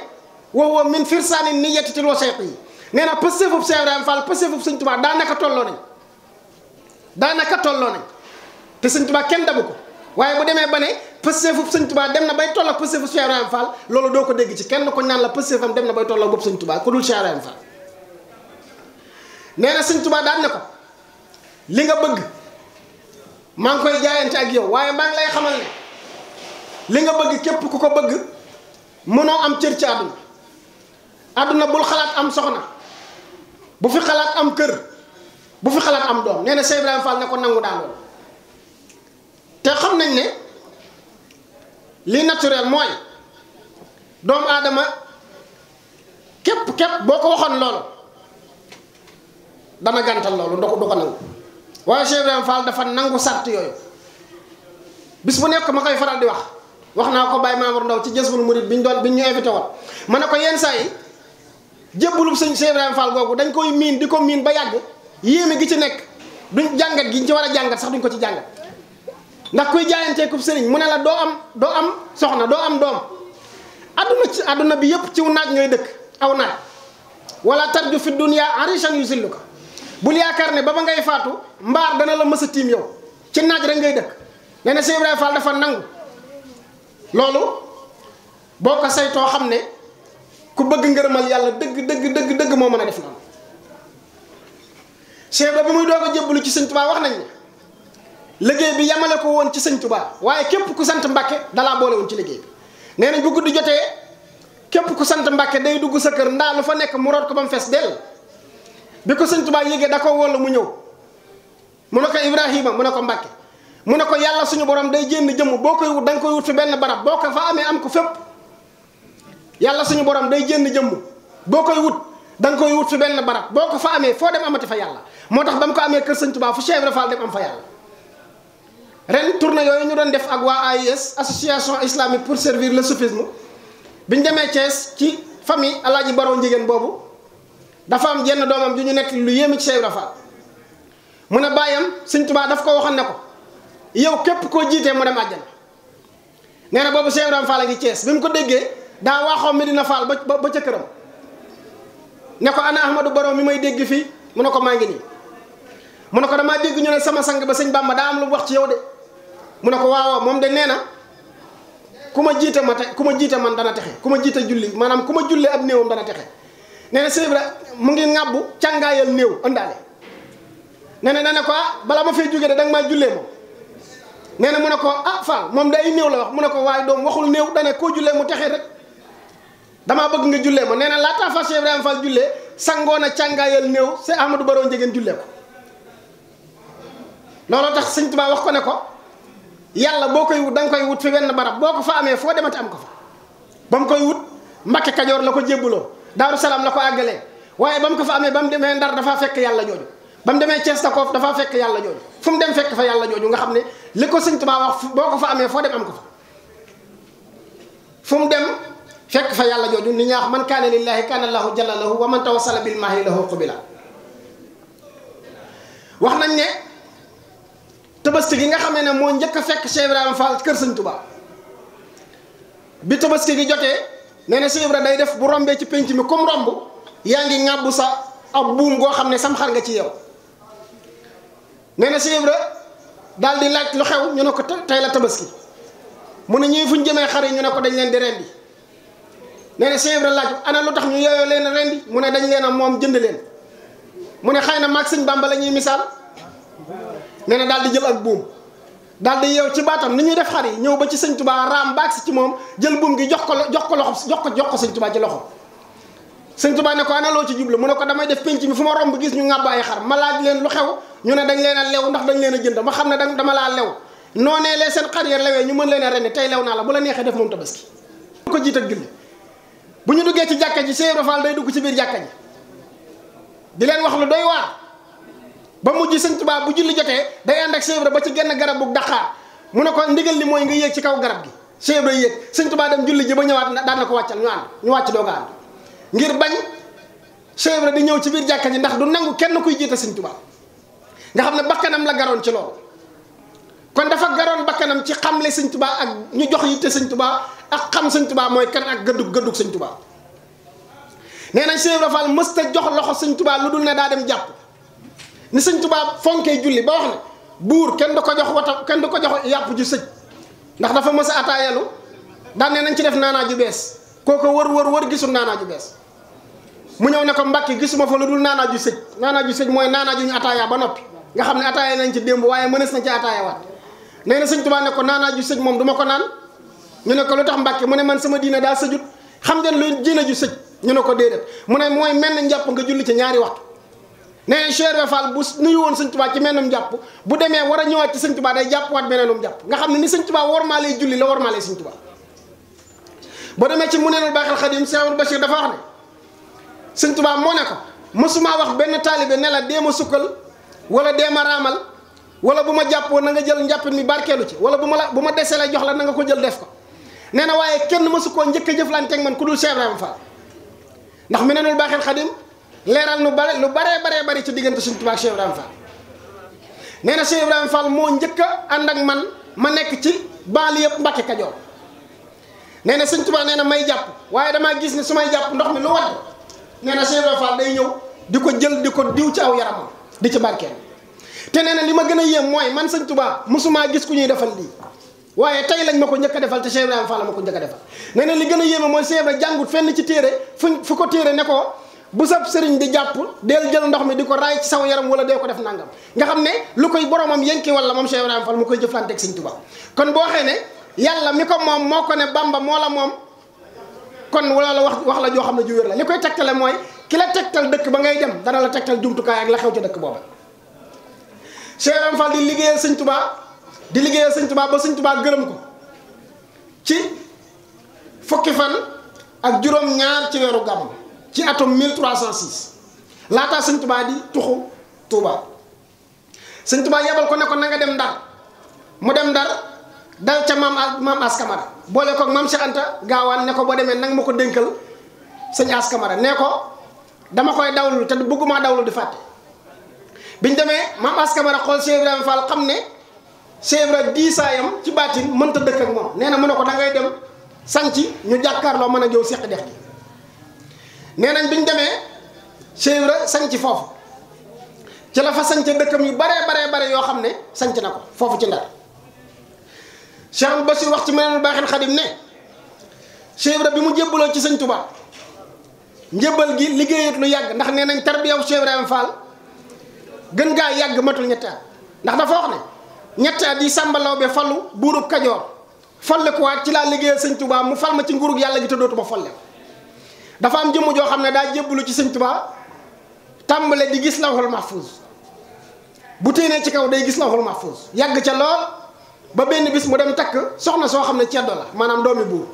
wow min firsaani niyyati til wasayq yi nee na pëstéefub Cheikh Ibrahima Fall pëstéefub Sëñ Tuubaa daanaka tolloo nañ te Sëñ Tuubaa kenn dabu ko waaye bu demee ba ne pëstéefub Sëñ Tuubaa dem na bay tolloo pëstéefub Cheikh Ibrahima Fall loolu doo ko dégg ci kenn ko ñaan la pëstéefam dem na bay tolloo bopp Sëñ Tuubaa ku dul Cheikh Ibrahima Fall nee na Sëñ Tuubaa daan ne ko li nga bëgg maa ngi koy jaayante ak yow waaye maa ngi lay xamal ne li nga bëgg képp ku ko bëgg mënoo am cër ci àdduna bul xalaat am soxna bu fi xalaat am kër bu fi xalaat am doom nee na Cheikh Ibrahima Fall ne ko nangu daan loolu te xam nañ ne li naturel mooy doomu aadama képp boo ko waxoon loolu dana gàntal loolu du ko nangu waaye Cheikh Ibrahima Fall dafa nangu sart yooyu bis bu nekk ma koy faral di wax naa ko Baye Mamour Ndaw ci Jazbul Murid bi ñu invité woon ma ne ko yenn saa yi jébbalub sëñ Cheikh Ibrahima Fall googu dañ koy miin di ko miin ba yàgg yéeme gi ci nekk duñ jàngat gi ñu ci war a jàngat sax duñ ko ci jàngat ndax kuy jaayanteekub sëriñ mu ne la doo am soxna doo am doom adduna bi yëpp ciw naaj ngay dëkk aw naaj wala tarju fi dunya arishan yusilluka bul yaakaar ne ba ngay faatu mbaar dana la mës a tiim yow ci naaj rek ngay dëkk nee na Cheikh Ibrahima Fall dafa nangu loolu boo ko saytoo xam ne ku bëgg ngërëmal yàlla dëgg moo mën a def noonu Cheikh ba bi muy doog a jébbalu ci Sëñ Tuubaa wax nañ ne liggéey bi yamale ko woon ci Sëñ Tuubaa waaye képp ku sant Mbàkke dalaa boole woon ci liggéey bi nee nañ bu guddi jotee képp ku sant Mbàkke day dugg sa kër ndaa lu fa nekk mu root ko ba mu fees dell bi ko Sëñ Tuubaa yégee da ko wóolu mu ñëw mu ne ko Ibrahima mu ne ko Mbàkke mu ne ko yàlla suñu borom day jénn jëmm boo koy wut da nga koy wut fi benn barab boo ko fa amee am ko fépp yàlla suñu borom day jénn jëmm boo koy wut da nga koy wut fi benn barab boo ko fa amee foo dem amati fa yàlla moo tax ba mu ko amee kër Sëñ Tuubaa fu Cheikh Ibrahima Fall dem am fa yàlla ren tournée yooyu ñu doon def ak waa AIS association islamique pour servir le soufisme bi ñu demee Thiès ci famille Alaaji Baro Njigéen boobu dafa am jenn doomam ju ñu nekk lu yéeme ci Cheikh Ibrahima Fall mu ne bàyyam Sëñ Tuubaa daf ko waxoon ne ko yow képp koo jiitee mu dem àjjana nee na boobu Cheikh Ibrahima Fall a ngi Thiès bi mu ko déggee daa waaxoo Medina Fall ba ca këram ne ko ana Ahmadou Baro mi may dégg fii mu ne ko maa ngi nii mu ne ko damaa dégg ñu ne sama sang ba sëñ Bamba daa am lu mu wax ci yow de mu ne ko waaw moom de nee na ku ma jiite man dana texe ku ma jiite julli maanaam ku ma jullee ab néewam dana texe nee na Cheikh Ibrahima mu ngi ŋàbbu càngaayal néew ëndaale nee na dana ko bala ma fay jógee de danga maa jullee moom nee na mu ne ko Fall moom de ay néew la wax mu ne ko waaye doom waxul néew dane koo jullee mu texee rek damaa bëgg nga jullee ma nee na laataa fa Cheikh Ibrahima Fall jullee sangoon a càngaayal néew c'est Ahmadou Baro Njigéen jullee ko looloo tax Sëñ Tuubaa wax ko ne ko yàlla boo koy wut da nga koy wut fi wenn barab boo ko fa amee foo demati am ko fa ba mu koy wut Mbakke Kajoor la ko jébbaloo Daaru Salaam la ko àggalee waaye ba mu ko fa amee ba mu demee Ndar dafaa fekk yàlla jooju ba mu demee Thiès Takoof dafaa fekk yàlla jooju fu mu dem fekk fa yàlla jooju nga xam ne li ko Sëñ Tuubaa wax boo ko fa amee foo dem am ko fa fu mu dem fekk fa yàlla jooju ni ñaax man kaana lillaahi kaana llaahu jalla lahu wa man tawassala bil maahi lahu qubila wax nañ ne tabaski gi nga xamee ne moo njëkk a fekk Cheikh Ibrahima Fall kër Sëñ Tuubaa bi tabaski gi jotee nee na Cheikh Ibrahima day def bu rombee ci penc mi comme romb yaa ngi ŋàbbu sa ab buum goo xam ne sam xar nga ci yow nee na Cheikh Ibrahima daal di laaj lu xew ñu ne ko tey la tabaski mu ne ñii fu ñu jëmee xar yi ñu ne ko dañ leen di rendi nee na Cheikh Ibrahima laaj ana lu tax ñu yooyoo leen rendi mu ne dañ leen a moom jënd leen mu ne xëy na maag Sëñ Bàmba la ñuy misaal nee na daal di jël ak buum daal di yeew ci baatam ni ñuy def xar yi ñëw ba ci sëñ Tuubaa raam baag si ci moom jël buum gi jox ko loxo jox ko sëñ Tuubaa ci loxo. sëñ Tuubaa ne ko ana loo ci jublu mu ne ko damay def penc mi fu ma romb gis ñu ŋàbb ay xar ma laaj leen lu xew ñu ne dañ leen a lew ndax dañ leen a jënd ma xam ne dama laa lew noonee lee seen xar ya lewee ñu mën leen a rendi tey lew naa la bu la neexee def moom tabaski ko jiit ak julli bu ñu duggee ci jàkka ji Cheikh Ibra Fall day dugg ci biir jàkka ji di leen wax lu doy waar ba mujj sëñ Tuubaa bu julli jotee day ànd ak Cheikh Ibra ba ci genn garab bu daqaar mu ne ko ndigal li mooy nga yéeg ci kaw garab gi Cheikh Ibra yéeg sëñ Tuubaa dem julli ji ba ñëwaat daan na ko wàccal ñu ànd ñu wàcc dooga ànd ngir bañ Cheikh Ibra di ñëw ci biir jàkka ji ndax du nangu kenn kuy jiite sëñ Tuubaa nga xam ne bakkanam la garoon ci loolu kon dafa garoon bakkanam ci xamle sëñ Tuubaa ak ñu jox yitte sëñ Tuubaa ak xam sëñ Tuubaa mooy kan ak gëddug sëñ Tuubaa nee nañ Cheikh Ibra Fall mësta jox loxo sëñ Tuubaa lu dul ne daa dem jàpp ni sëñ Tuubaa fonkee julli ba wax ne buur kenn du ko jox wata kenn du ko jox yàpp ju sëj ndax dafa mës a ataayalu daan ne nañ ci def naanaa ju bees kooko wër gisul naanaa ju bees mu ñëw ne ko Mbàkke gisuma fa lu dul naanaa ju sëj mooy naanaa ju ñu ataaya ba noppi nga xam ne ataaya nañ ci démb waaye mënees na ci ataaya waat nee na sëñ Tuubaa ne ko naanaa ju sëj moom du ma ko naan ñu ne ko lu tax Mbàkke mu ne man sama diine daa sëjut xam ngeen luy diine ju sëj ñu ne ko déedéet mu ne mooy menn njàpp nga julli ci ñaari waxtu nee na Cheikh Ibra Fall bu nuyu woon sëñ Tuubaa ci mennum njàpp bu demee war a ñëwaat ci sëñ Tuubaa day jàpp waat beneenum njàpp nga xam ne ni sëñ Tuubaa wormaa lay julli la wormaa lay sëñ Tuubaa boo demee ci Minanul Baaxil Xadiim Cheikh Bachir dafa wax ne sëñ Tuubaa moo ne ko mësumaa wax benn taalibe ne la dee ma sukkal wala dee ma raamal wala bu ma jàppoo na nga jël njàppit mi barkeelu ci wala bu ma desee la jox la na nga ko jël def ko nee na waaye kenn mësu koo njëkk a jëflanteeg man ku dul Cheikh Ibrahima Fall ndax Minanul Baaxil Xadiim leeral lu bare ci diggante sëñ Tuubaa ak Cheikh Ibrahima Fall nee na Cheikh Ibrahima Fall moo njëkk a ànd ak man ma nekk ci banlieue yëpp Mbàkke Kajoor nee na sëñ Tuubaa nee na may jàpp waaye damaa gis ne su may jàpp ndox mi lu wadd nee na Cheikh Ibrahima Fall day ñëw di ko jël di ko diw ci aw yaramam di ci barkeel te nee na li ma gën a yéem mooy man sëñ Tuubaa mosumaa gis ku ñuy defal lii waaye tey lañ ma ko njëkk a defal te Cheikh Ibrahima Fall ma ko njëkk a defal nee na li gën a yéeme mooy Cheikh Ibrahima jàngut fenn ci téere fu ko téere ne ko bu sab sëriñ di jàpp del jël ndox mi di ko raay ci saw yaram wala dee ko def nangam nga xam ne lu koy boromam yënki wala moom Cheikh Ibrahima Fall mu koy jëflanteeg sëñ Tuubaa kon boo xee ne yàlla mi ko moom moo ko ne Bamba moo la moom kon wala la wax la joo xam ne ju wér la li koy tegtale mooy ki la tegtal dëkk ba ngay dem dana la tegtal jumtukaay ak la xew ci dëkk booba Cheikh Ibrahima Fall di liggéeyal sëñ Tuubaa ba sëñ Tuubaa gërëm ko ci fukki fan ak juróom-ñaar ci weeru gàmm ci atum 1306 laataa sëñ Tuubaa di tuxu Tuubaa sëñ Tuubaa yebal ko ne ko na nga dem Ndar mu dem Ndar dal ca maam As Kamara boole ko maam Cheikh Anta Gaawaan ne ko boo demee nag ma ko dénkal sëñ As Kamara ne ko dama koy dawlu te bëgguma dawlu di fàtte biñ demee maam As Kamara xool Cheikh Ibrahima Fall xam ne Cheikh Ibrahima diisaayam ci baatin mënta dëkk ak moom nee na mu ne ko da ngay dem sanci ñu jàkkaarloo mën a jow seq dex gi nee nañ biñ demee Cheikh Ibrahima sanc foofu ci la fa sanc dëkkam yu bare yoo xam ne sanc na ko foofu ci Ndar Cheikh Bachir wax ci Minanul Baaxil Xadiim ne Cheikh Ibrahima bi mu jébbaloo ci sëñ Tuubaa njébbal gi liggéeyut lu yàgg ndax nee nañ tarbiyaw Cheikh Ibrahima Fall gën gaa yàgg matul ñetti at ndax dafa wax ne ñetti at yi Sàmba Lawbe fallu buurub Kajoor folle ko waat ci laa liggéeyal sëñ Tuubaa mu fal ma ci nguurug yàlla gi te dootuma folle dafa am jëmm joo xam ne daa jébbalu ci sëñ Tuubaa tàmbale di gis lawhul mahfuus bu téenee ci kaw day gis lawhul mahfuus yàgg ca lool ba benn bis mu dem takk soxna soo xam ne ceddo la maanaam doomi buur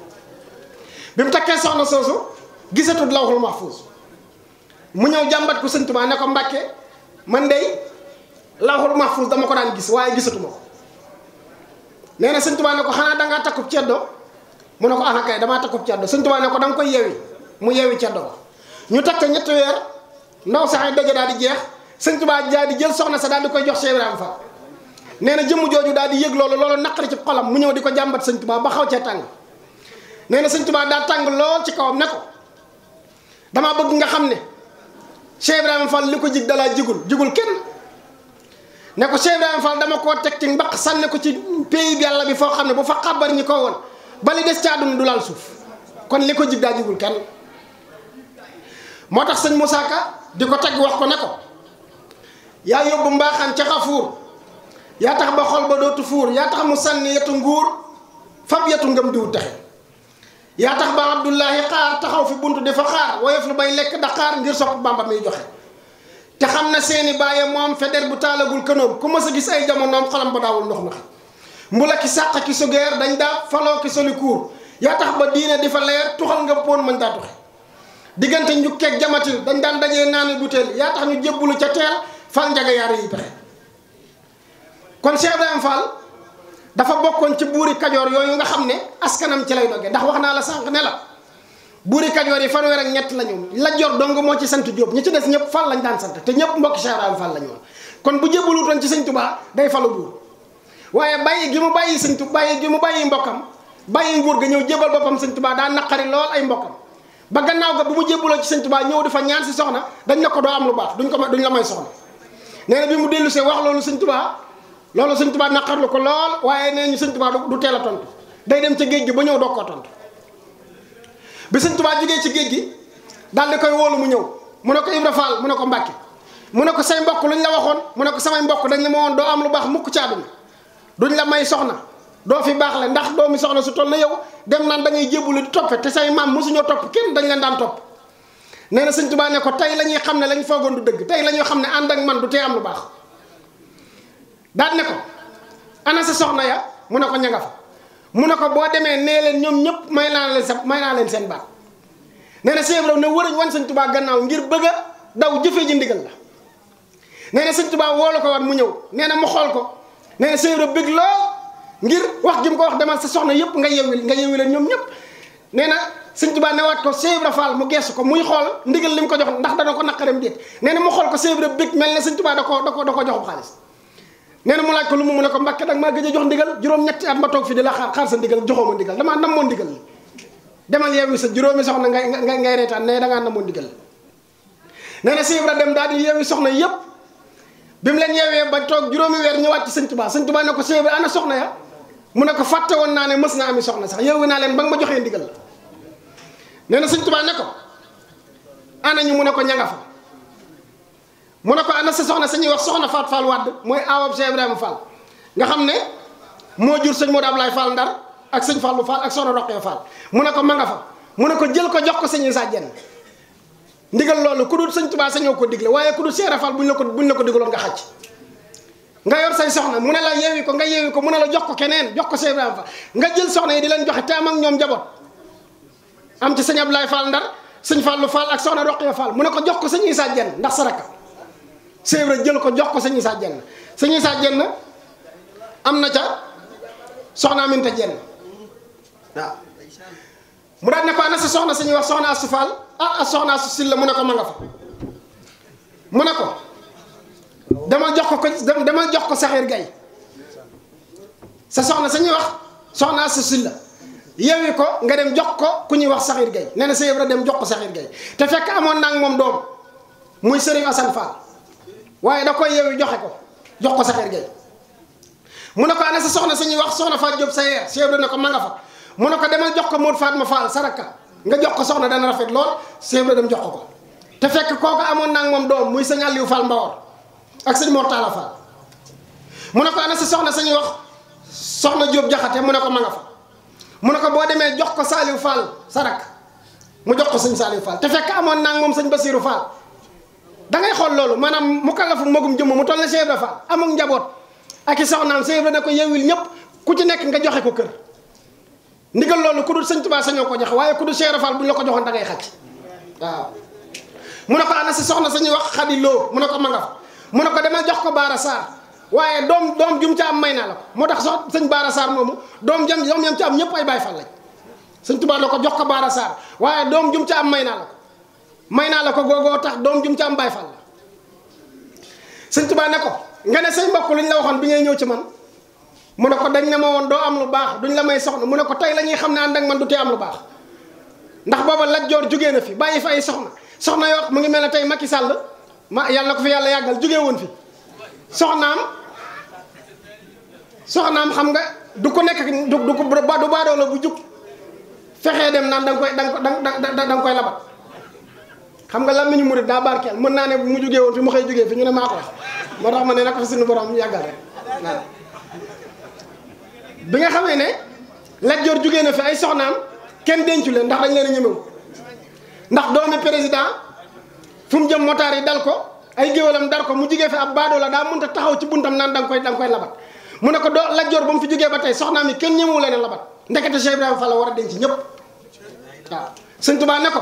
bi mu takkee soxna soosu gisatut lawhul mahfuus mu ñëw jàmbat ko sëñ Tuubaa ne ko Mbàkke man dey lawhul mahfuus dama ko daan gis waaye gisatuma ko nee na sëñ Tuubaa ne ko xanaa dangaa takkub ceddo mu ne ko ana kay damaa takkub ceddo sëñ Tuubaa ne ko da nga koy yewi mu yewi ceddo ko ñu takk ñetti weer ndaw sax ay daje daal di jeex sëñ Tuubaa daal di jël soxna sa daal di koy jox Cheikh Ibrahima Fall nee na jëmm jooju daal di yëg loolu naqari ci xolam mu ñëw di ko jàmbat sëñ Tuubaa ba xaw cee tàng nee na sëñ Tuubaa daal tàng lool ci kawam ne ko damaa bëgg nga xam ne Cheikh Ibrahima Fall li ko jig dalaa jigul kenn ne ko Cheikh Ibrahima Fall dama koo teg ci mbaq sànne ko ci pays bi yàlla bi foo xam ne bu fa xabar ñi ko woon ba li des ci àdduna du laal suuf kon li ko jig daa jigul kenn moo tax sëñ Moussa Ka di ko teg wax ko ne ko yaa yóbbu mbaaxaan ca Xafuur yaa tax ba xol ba dootu fuur yaa tax mu sànni yetu nguur fab yetu ngëm diwu taxe yaa tax ba Abdullahi xaar taxaw fi buntu di fa xaar woyof lu bay lekk daqaar ngir sopp Bamba miy joxe te xam na seeni bàyye moom feder bu taalagul kënoom ku mës a gis ay jamonoom xolam ba daawul ndox nax mbula ki sàq ki sugeer dañ daa faloo ki soli kuur yaa tax ba diine di fa leer tuxal nga poon mañ daa tuxe diggante njukkeeg jamatil dañ daan dajee naani butéel yaa tax ñu jébbulu ca teel fal njaga yaar yi pexe kon Cheikh Ibrahima Fall dafa bokkoon ci buuri kajoor yooyu nga xam ne askanam ci lay doge ndax wax naa la sànq ne la buuri kajoor yi fanweer ak ñett la ñu la jor dong moo ci sant Jóob ñi ci des ñëpp Fall lañ daan sant te ñëpp mbokki Cheikh Ibrahima Fall lañu woon kon bu jébbalutoon ci sëñ Tuubaa day falu buur waaye bàyyi gi mu bàyyi sëñ Tuubaa bàyyi gi mu bàyyi mbokkam bàyyi nguur ga ñëw jébal boppam sëñ Tuubaa daa naqari lool ay mbokkam ba gannaaw ga bu mu jébbaloo ci sëñ Tuubaa ñëw dafa ñaan si soxna dañ ne ko doo am lu baax duñ la may soxna nee na bi mu dellu see wax loolu sëñ Tuubaa loolu sëñ Tuubaa naqarlu ko lool waaye nee ñu sëñ Tuubaa du teel a tontu day dem ca géej gi ba ñëw doog koo tontu bi sëñ Tuubaa jógee ci géej gi daal di koy wóolu mu ñëw mu ne ko Ibra Fall mu ne ko Mbàkke mu ne ko say mbokk luñ la waxoon mu ne ko samay mbokk dañ ne ma woon doo am lu baax mukk ci àdduna duñ la may soxna doo fi baax la ndax doomi soxna su toll na yow dem naan da ngay jébbalu di toppe te say maam mosuñoo topp kenn dañ leen daan topp nee na sëñ Tuubaa ne ko tey la ñuy xam ne lañ foogoon du dëgg tey la ñuy xam ne ànd ak man du tee am lu baax daal ne ko ana sa soxna ya mu ne ko ña nga fa mu ne ko boo demee nee leen ñoom ñëpp may naa leen seen baat nee na Cheikh Ibrahima ne wërëñ wan sëñ Tuubaa gannaaw ngir bëgg a daw jëfee ji ndigal la nee na sëñ Tuubaa woolu ko wan mu ñëw nee na mu xool ko nee na Cheikh Ibrahima bëgg lool ngir wax gi mu ko wax demal sa soxna yëpp nga yewi leen ñoom ñëpp nee na sëñ Tuubaa newaat ko Cheikh Ibrahima Fall mu geesu ko muy xool ndigal li mu ko jox ndax dana ko naqaram déet nee na mu xool ko Cheikh Ibrahima bëgg mel na sëñ Tuubaa da ko joxu xaalis nee na mu laaj ko lu mu ne ko Mbàkke dag maa gëj a jox ndigal juróom-ñetti at ma toog fi di la xaar sa ndigal joxoo ma ndigal damaa namoon ndigal li demal yeewi sa juróomi soxna ngay reetaan ne dangaa namoon ndigal li nee na Cheikh Ibrahima dem daal di yeewi soxna yëpp bi mu leen yeewee ba toog juróomi weer ñëwaat ci sëñ Tuubaa sëñ Tuubaa ne ko Cheikh Ibrahima ana soxna ya mu ne ko fàtte woon naa ne mës na ami soxna sax yeewi naa leen ba nga ma joxee ndigal la nee na sëñ Tuubaa ne ko ana ñu mu ne ko ña nga fa mu ne ko ana sa soxna sañuy wax soxna Faat Fall Wàdd mooy aawab Cheikh Ibrahima Fall nga xam ne moo jur sëñ Modou Ablaye Fall Ndar ak sëñ Fallou Fall ak soxna Roqee Fall mu ne ko ma nga fa mu ne ko jël ko jox ko sëñ Issa Diène ndigal loolu ku dul sëñ Tuubaa sañoo ko digle waaye ku dul Cheikh Fall buñ la ko digaloon nga xacc nga yor say soxna mu ne la yeewi ko nga yeewi ko mu ne la jox ko keneen jox ko Cheikh Ibrahima Fall nga jël soxna yi di leen joxe te am ak ñoom njaboot am ci sëñ Ablaye Fall Ndar sëñ Fallou Fall ak soxna Roqee Fall mu ne ko jox ko sëñ Issa Diène ndax sa rakk Cheikh Ibrahima jël ko jox ko sëñ Issa Diène sëñ Issa Diène am na ca soxna Aminta Diène waaw mu daal ne ko ana sa soxna sañuy wax soxna Astu Fall soxna Astu Silla mu ne ko ma nga fa mu ne ko dama jox ko Saxiir Gay sa soxna sañuy wax soxna Astu Silla yeewi ko nga dem jox ko ku ñuy wax Saxiir Gay nee na Cheikh Ibrahima dem jox ko Saxiir Gay te fekk amoon naa moom doom muy Sëriñ Asan Fall waaye da koy yeewi jox ko Saxiir Gay mu ne ko ana sa soxna sañuy wax soxna Faat Jóob Sayeer Cheikh Ibrahima ne ko ma nga fa mu ne ko demal jox ko Modou Fatma Fall saraka nga jox ko soxna dana rafet lool Cheikh Ibrahima dem jox ko te fekk kooku amoon naa moom doom muy sëñ Aliou Fall Mbawor ak sëñ Mortala Fall mu ne ko ana sa soxna sañuy wax soxna Jóob Jaxate mu ne ko ma nga fa mu ne ko boo demee jox ko Saliou Fall sarak mu jox ko sëñ Saliou Fall te fekk amoon naa moom sëñ Basiirou Fall da ngay xool loolu maanaam mu kallafu magum jëmm mu toll ne Cheikh Ibrahima Fall amul njaboot ak i soxnaam Cheikh Ibrahima ne ko yeewil ñëpp ku ci nekk nga joxe ko kër ndigal loolu ku dul sëñ Tuubaa sañoo ko joxe waaye ku dul Cheikh Ibrahima Fall bu ñu la ko joxoon da ngay xàcc waaw mu ne ko ana sa soxna sañuy wax Xadi Lo mu ne ko ma nga fa mu ne ko demal jox ko Baara Sarr waaye doom jum ca am may naa la ko moo tax sox sëñ Baara Sarr moomu doom yam ci am ñëpp ay Baay Fall lañ sëñ Tuubaa la ko jox ko Baara Sarr waaye doom jum ca am may naa la ko googoo tax doom jum ca am Baay Fall la sëñ Tuubaa ne ko nga ne say mbokk luñ la waxoon bi ngay ñëw ci man mu ne ko dañ ne ma woon doo am lu baax duñ la may soxna mu ne ko tey la ñuy xam ne ànd ak man du tee am lu baax ndax booba Lat Joor jógee na fi bàyyi fa ay soxna yoo mu ngi mel ne tey Macky Sall yàlla na ko fi yàlla yàggal jógee woon fi soxnaam xam nga du ko nekk du baadoo la bu jug fexee dem naan da nga koy labat xam nga làmmiñu murid daa barkeel mën naa ne mu jógee woon fi mu xëy jógee fi ñu ne maa ko wax moo tax ma ne na ko fi suñu borom yàggal rek waaw bi nga xamee ne Lat Joor jugee na fi ay soxnaam kenn dencu leen ndax dañ leen a ñemewu ndax doomi président fu mu jëm motaar yi dal ko ay géwalam dar ko mu jugee fi ab baadoo la daa mënta taxaw ci buntam naan da nga koy labat mu ne ko doo Lat Joor ba mu fi jugee ba tey soxnaam yi kenn ñemewu leen a labat ndekete Cheikh Ibrahima Fall la war a denc ñëpp waaw Sëñ Tuubaa ne ko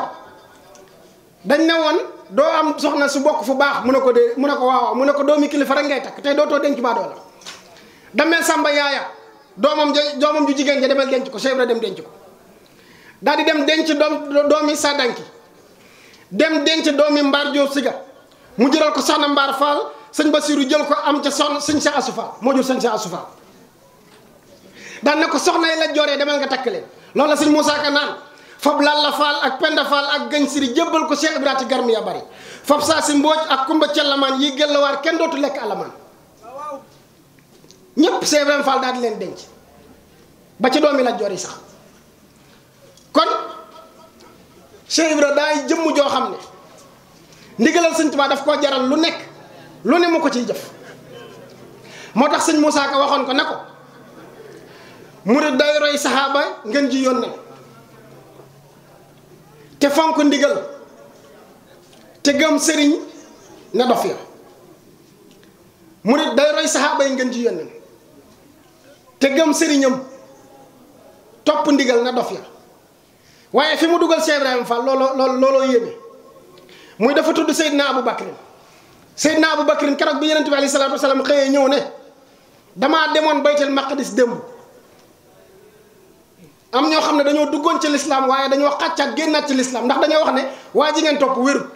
dañ ne woon doo am soxna su bokk fu baax mu ne ko de mu ne ko waaw mu ne ko doomi kilifa rek ngay takk tey dootoo denc baadoo la damel Samba Yaaya doomam ju jigéen ja demel denc ko Cheikh Ibrahima dem denc ko daal di dem denc doomi Sadanki dem denc doomi Mbaar Jóob Siga mu jëral ko soxna Mbaar Fall sëñ Basiru jël ko am ca soxna sëñ Cheikh Assou Fall moo jur sëñ Cheikh Assou Fall daan ne ko soxna yi Lat Joor demal nga takk leen loolu la sëñ Moussa Ka naan fab Lalla Fall ak Penda Fall ak Gañ Siri jébbal ko Cheikh Ibrahima ci garmi ya bari fab saa si Mbooj ak Kumba Cellamaan yi gëllawaar kenn dootu lekk alamaan ñëpp Cheikh Ibrahima Fall daal di leen denc ba ci doomi Lat Joor yi sax kon Cheikh Ibrahima daay jëmm joo xam ne ndigalal sëñ Tuubaa daf koo jaral lu nekk lu ne mu ko ciy jëf moo tax sëñ Moussa Ka waxoon ko ne ko murid day roy saxaaba ngeen ji yónnee te fonk ndigal te gëm sëriñ ne dof ya murid day roy saxaaba yi ngeen ji yónnee te gëm sëriñam topp ndigal ne dof ya waaye fi mu dugal Cheikh Ibrahima Fall looloo yéeme muy dafa tudd Seydina Abou Bakrin Seydina Abou Bakrin keroog bi Yonent bi alayhi salaatu wasalaam xëyee ñëw ne damaa demoon Baytul Maqdis démb am ñoo xam ne dañoo duggoon ci lislaam waaye dañoo xàccaat génnaat ci lislaam ndax dañoo wax ne waa ji ngeen topp wérut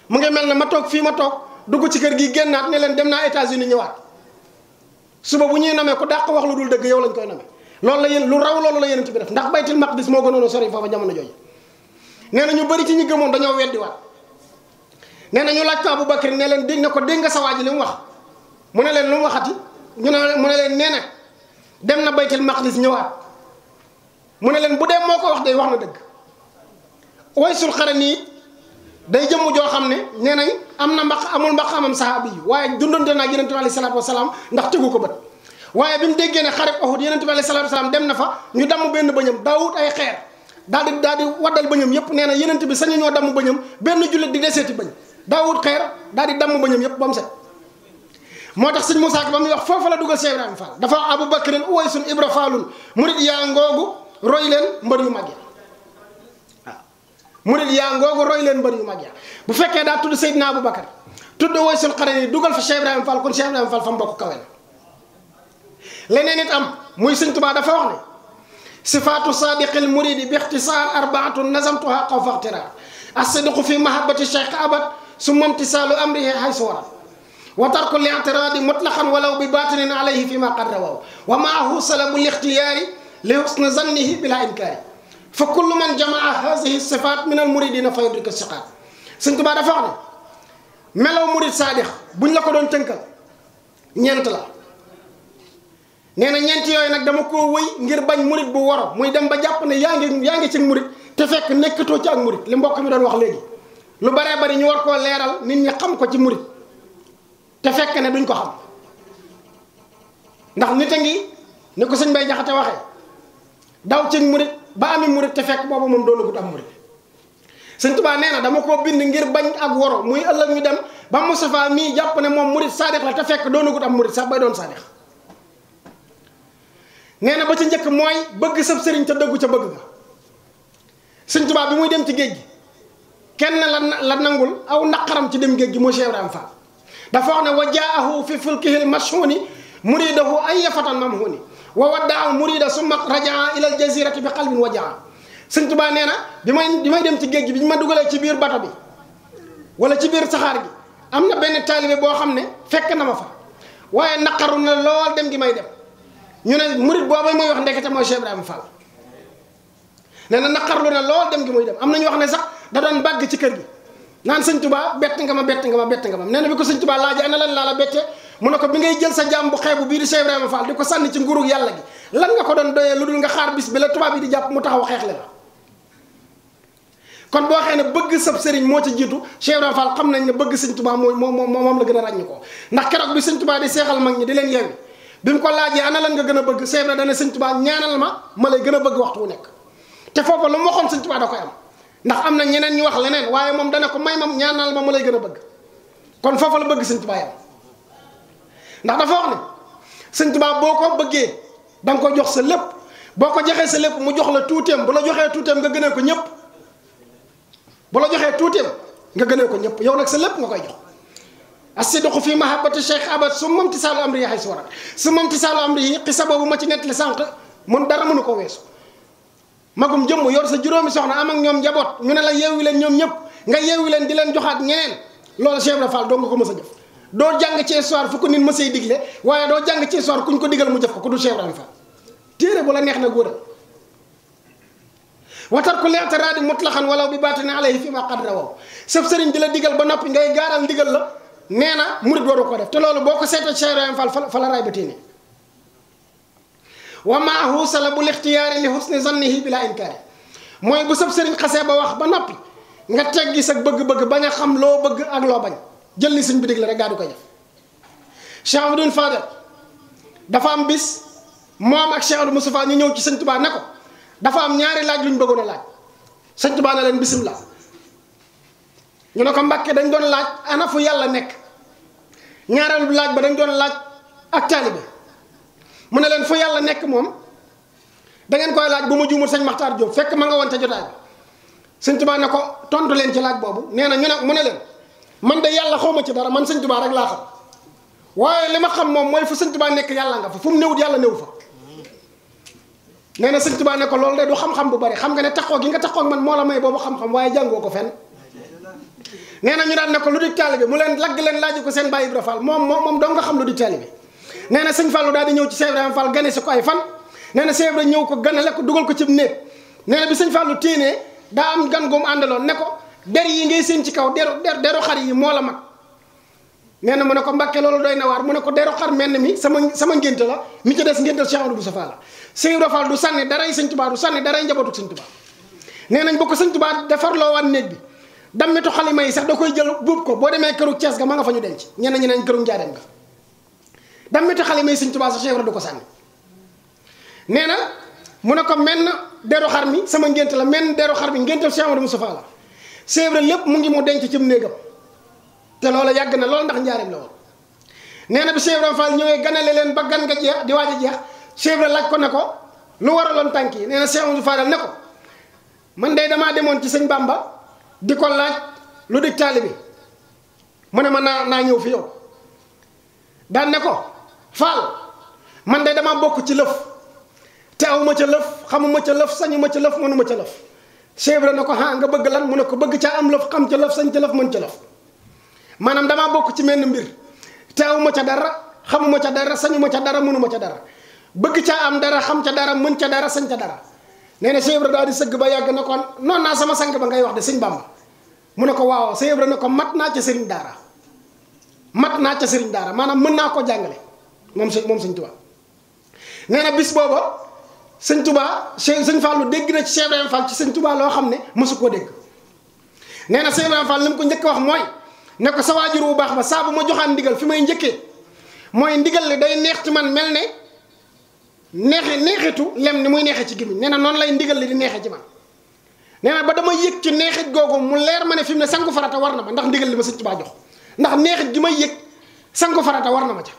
mu ngi mel ne ma toog fii ma toog dugg ci kër gi génnaat ne leen dem naa États-Unis ñëwaat suba bu ñuy namee ku dàq wax lu dul dëgg yow lañ koy namee loolu la yéen lu raw loolu la Yonent bi def ndax Baytul Maqdis moo gënoon a sori foofa jamono jooju nee na ñu bëri ci ñi gëmoon dañoo weddiwaat nee na ñu laaj ko Abou Bakr ne leen dégg na ko dégg nga sa waa ji li mu wax mu ne leen lu mu waxati mu ne leen nee na dem na Baytul Maqdis ñëwaat mu ne leen bu dee moo ko wax day wax na dëgg Waysul Qarani day jëmm joo xam ne nee nañ amul maqaamam saxaabi yi waaye dundante naa Yonent bi alayhi salaatu wasalaam ndax tegu ko bët waaye bi mu déggee ne xareb Uhud Yonent bi alayhi salaatu wasalaam dem na fa ñu damm benn bëñam daawut ay xeer daal di waddal bëñam yëpp nee na Yonent bi sañu ñoo damm bëñam benn jullit di deseeti bëñ daawut xeer daal di damm bëñam yëpp ba mu set moo tax sëñ Moussa Ka ba muy wax foofu la dugal Cheikh Ibrahima Fall dafa Abou Bakrin Uwaysun Ibra Fallun murid yaa ngoogu roy leen mbër yu mag ya waaw murid yaa ngoogu roy leen mbër yu mag ya bu fekkee daa tudd Seydina Abou Bakar tudd Waysul Qarani dugal fa Cheikh Ibrahima Fall kon Cheikh Ibrahima Fall fa mbokk kawe na leneen it am muy sëñ Tuubaa dafa wax ne sifaatu sadiqil muridi bi ixtisaar arbaatu nazamtuha xaw faxtiraar as-sidqu fi mahabbati cheikh abad summa imtisaalu amrihi haysu warat wa tarku li'tiraadi mutlaqan walaw bi batinin alayhi fi ma qad rawaw wa maahu salabu lixtiyaari li husni zannihi bila inkaari fa kullu man jamaa hadihi sifaat min al muridina fa yudrika siqaat sëñ Tuubaa dafa wax ne melaw murid saadix buñ la ko doon tënkal ñeent la nee na ñeent yooyu nag dama koo wëy ngir bañ murid bu woro muy dem ba jàpp ne yaa ngi ci murid te fekk nekkatoo ci ak murid li mbokk mi doon wax léegi lu baree bari ñu war koo leeral nit ñi xam ko ci murid te fekk ne duñ ko xam ndax nit a ngi ni ko sëñ Bay Jaxate waxee daw ci murid ba ami murid te fekk boobu moom doonagut am murid sëñ Tuubaa nee na dama koo bind ngir bañ ak woro muy ëllëg ñu dem ba Moustapha mii jàpp ne moom murid saadix la te fekk doonagut am murid sax bay doon saadix nee na ba ci njëkk mooy bëgg sab sëriñ te dëggu ca bëgg ga sëñ Tuubaa bi muy dem ci géej gi kenn la nangul aw naqaram ci dem géej gi mooy Cheikh Ibrahima Fall dafa wax ne wa jaahu fi fulkihil mashhuni muridahu ay yafatan mamhuni wa waddaa murida summa rajaa ila al jazirati bi qalbin wajaa sëñ Tuubaa nee na bi may dem ci géej gi bi ñu ma dugalee ci biir bato bi wala ci biir saxaar gi am na benn taalibe boo xam ne fekk na ma fa waaye naqaru na lool dem gi may dem ñu ne murid boobu muy wax ndekete mooy Cheikh Ibrahima Fall nee na naqarlu na lool dem gi muy dem am na ñu wax ne sax da doon bàgg ci kër gi naan sëñ Tuubaa bett nga ma nee na bi ko sëñ Tuubaa laaj ana lan laa la bette mu ne ko bi ngay jël sa jaam bu xeebu bii di Cheikh Ibrahima Fall di ko sànni ci nguurug yàlla gi lan nga ko doon doyee lu dul nga xaar bis bi la tubaab yi di jàpp mu taxaw xeexle la kon boo xee ne bëgg sab sëriñ moo ci jiitu Cheikh Ibrahima Fall xam nañ ne bëgg sëñ Tuubaa moom la gën a ràññi ko ndax keroog bi sëñ Tuubaa di seexal mag ñi di leen yeewi bi mu ko laajee ana lan nga gën a bëgg Cheikh Ibrahima dana sëñ Tuubaa ñaanal ma lay gën a bëgg waxtu wu nekk te foofu lu mu waxoon sëñ Tuubaa da koy am ndax am na ñeneen ñu wax leneen waaye moom dana ko may ma ñaanal ma lay gën a bëgg kon foofu la bëgg sëñ Tuubaa yam ndax dafa wax ne sëñ Tuubaa boo ko bëggee da nga ko jox sa lépp boo ko joxee sa lépp mu jox la tuuteem bu la joxee tuuteem nga gënee ko ñëpp bu la joxee tuuteem nga gënee ko ñëpp yow nag sa lépp nga koy jox as-sidqu fi mahabbati cheikh abad su moom tisaalu amri yi xay si waral su moom tisaalu amri yi xisa boobu ma ci nettali sànq mun dara mënu ko weesu magum jëmm yor sa juróomi soxna am ak ñoom njaboot ñu ne la yeewi leen ñoom ñëpp nga yeewi leen di leen joxaat ñeneen loolu Cheikh Ibra Fall doo nga ko mës a jëf doo jàng ci histoire fu ko nit mësay digle waaye doo jàng ci histoire kuñ ko digal mu jëf ko ku du Cheikh Ibra Fall téere bu la neex na góoral watar ku leetaraadi mutlaxan walaw bi baatine alayhi fi ma qadra wow sëf sëriñ di la digal ba noppi ngay gaaral digal la nee na murid waru ko def te loolu boo ko seetee Cheikh Ibra Fall fa la raay ba téene wa maahu salabul ixtiyaari li husni zannihi bila inkaari mooy bu sëf sëriñ xasee ba wax ba noppi nga teggi sa bëgg-bëgg bañ a xam loo bëgg ak loo bañ jël li sëñ bi digle rek daa di koy def Cheikh Abdoul Fadel dafa am bis moom ak Cheikh Abdou Moustapha ñu ñëw ci sëñ Tuubaa ne ko dafa am ñaari laaj lu ñu bëggoon a laaj sëñ Tuubaa ne leen bisimilah ñu ne ko Mbàkke dañ doon laaj ana fu yàlla nekk ñaareelu laaj ba dañ doon laaj ak taalibe mu ne leen fu yàlla nekk moom da ngeen koy laaj bu ma juumul sëñ Maxtaar Jóob fekk ma nga woon ca jotaay bi sëñ Tuubaa ne ko tontu leen ci laaj boobu nee na ñu ne mu ne leen man de yàlla xaw ma ci dara man sëñ Tuubaa rek laa xam waaye li ma xam moom mooy fu sëñ Tuubaa nekk yàlla nga fa fu mu néewut yàlla néew fa nee na sëñ Tuubaa ne ko loolu de du xam-xam bu bari xam nga ne taxoo gi nga taxoo man moo la may boobu xam-xam waaye jàngoo ko fenn nee na ñu daan ne ko lu di taalibe mu leen lagg leen laaj ko seen Baay Ibra Fall moom doo nga xam lu di taalibe nee na sëñ Fallou daal di ñëw ci Cheikh Ibrahima Fall gane si ko ay fan nee na Cheikh Ibrahima ñëw ko ganale ko dugal ko ci néeg nee na bi sëñ Fallou téenee daa am gan goom àndaloon ne ko der yi ngay seen ci kaw deru xar yi moo la mag nee na mu ne ko Mbàkke loolu doy na waar mu ne ko deru xar mel mi sama ngénte la mi ci des ngéntal Cheikh Amadou Moustapha la Cheikh Ibrahima Fall du sànni daray sëñ Tuubaa du sànni daray njabootu sëñ Tuubaa nee nañ bu ko sëñ Tuubaa defarloo waan néeg bi dammitu xalima yi sax da koy jël buub ko boo demee këru Cees ga ma nga fa ñu denc ñenn ñi nañ këru Njaareem ga dammitu xalima yi sëñ Tuubaa sax Cheikh Ibrahima du ko sànni nee na mu ne ko menn deru xar mi sama ngént la menn deru xar mi ngéntal Cheikh Amadou Moustapha la Cheikh Ibrahima lépp mu ngi mu denc ci néegam te loolu yàgg na loolu ndax Njaareem la woon nee na bi Cheikh Ibrahima Fall ñëwee ganale leen ba gan nga jeex di waaj a jeex Cheikh Ibrahima laaj ko ne ko lu waraloon tànk yi nee na Cheikh Amadou Fadal ne ko man de damaa demoon ci sëñ Bamba di ko laaj lu dig taali bi mu ne ma naa ñëw fi yow daan ne ko Fall man de damaa bokk ci lëf te awma ca lëf xamuma ca lëf sañuma ca lëf mënuma ca lëf Cheikh Ibrahima ne ko nga bëgg lan mu ne ko bëgg caa am lëf xam ca lëf sañ ca lëf mën ca lëf maanaam damaa bokk ci menn mbir te awma ca dara xamuma ca dara sañuma ca dara mënuma ca dara bëgg caa am dara xam ca dara mën ca dara sañ ca dara nee na Cheikh Ibrahima daal di sëgg ba yàgg na ko noonu naa sama sang ba ngay wax de sëñ Bamba mu ne ko waaw Cheikh Ibrahima ne ko mat naa ca sëriñ daara mat naa ca sëriñ daara maanaam mën naa ko jàngale moom sëñ Tuubaa nee na bis booba sëñ Tuubaa sëñ Fallu dégg na ci Cheikh Ibrahima Fall ci sëñ Tuubaa loo xam ne mësu koo dégg nee na Cheikh Ibrahima Fall li mu ko njëkk wax mooy ne ko sa waajur bu baax ba saa bu ma joxaan ndigal fi may njëkkee mooy ndigal li day neex ci man mel ne neexitu lem ni muy neexee ci gémmiñ nee na noonu lay ndigal li di neexee ci man nee na ba dama yëg ci neexit googu mu leer ma ne fi mu ne sangu farata war na ma ndax ndigal li ma sëñ Tuubaa jox ndax neexit gi may yëg sangu farata war na ma ca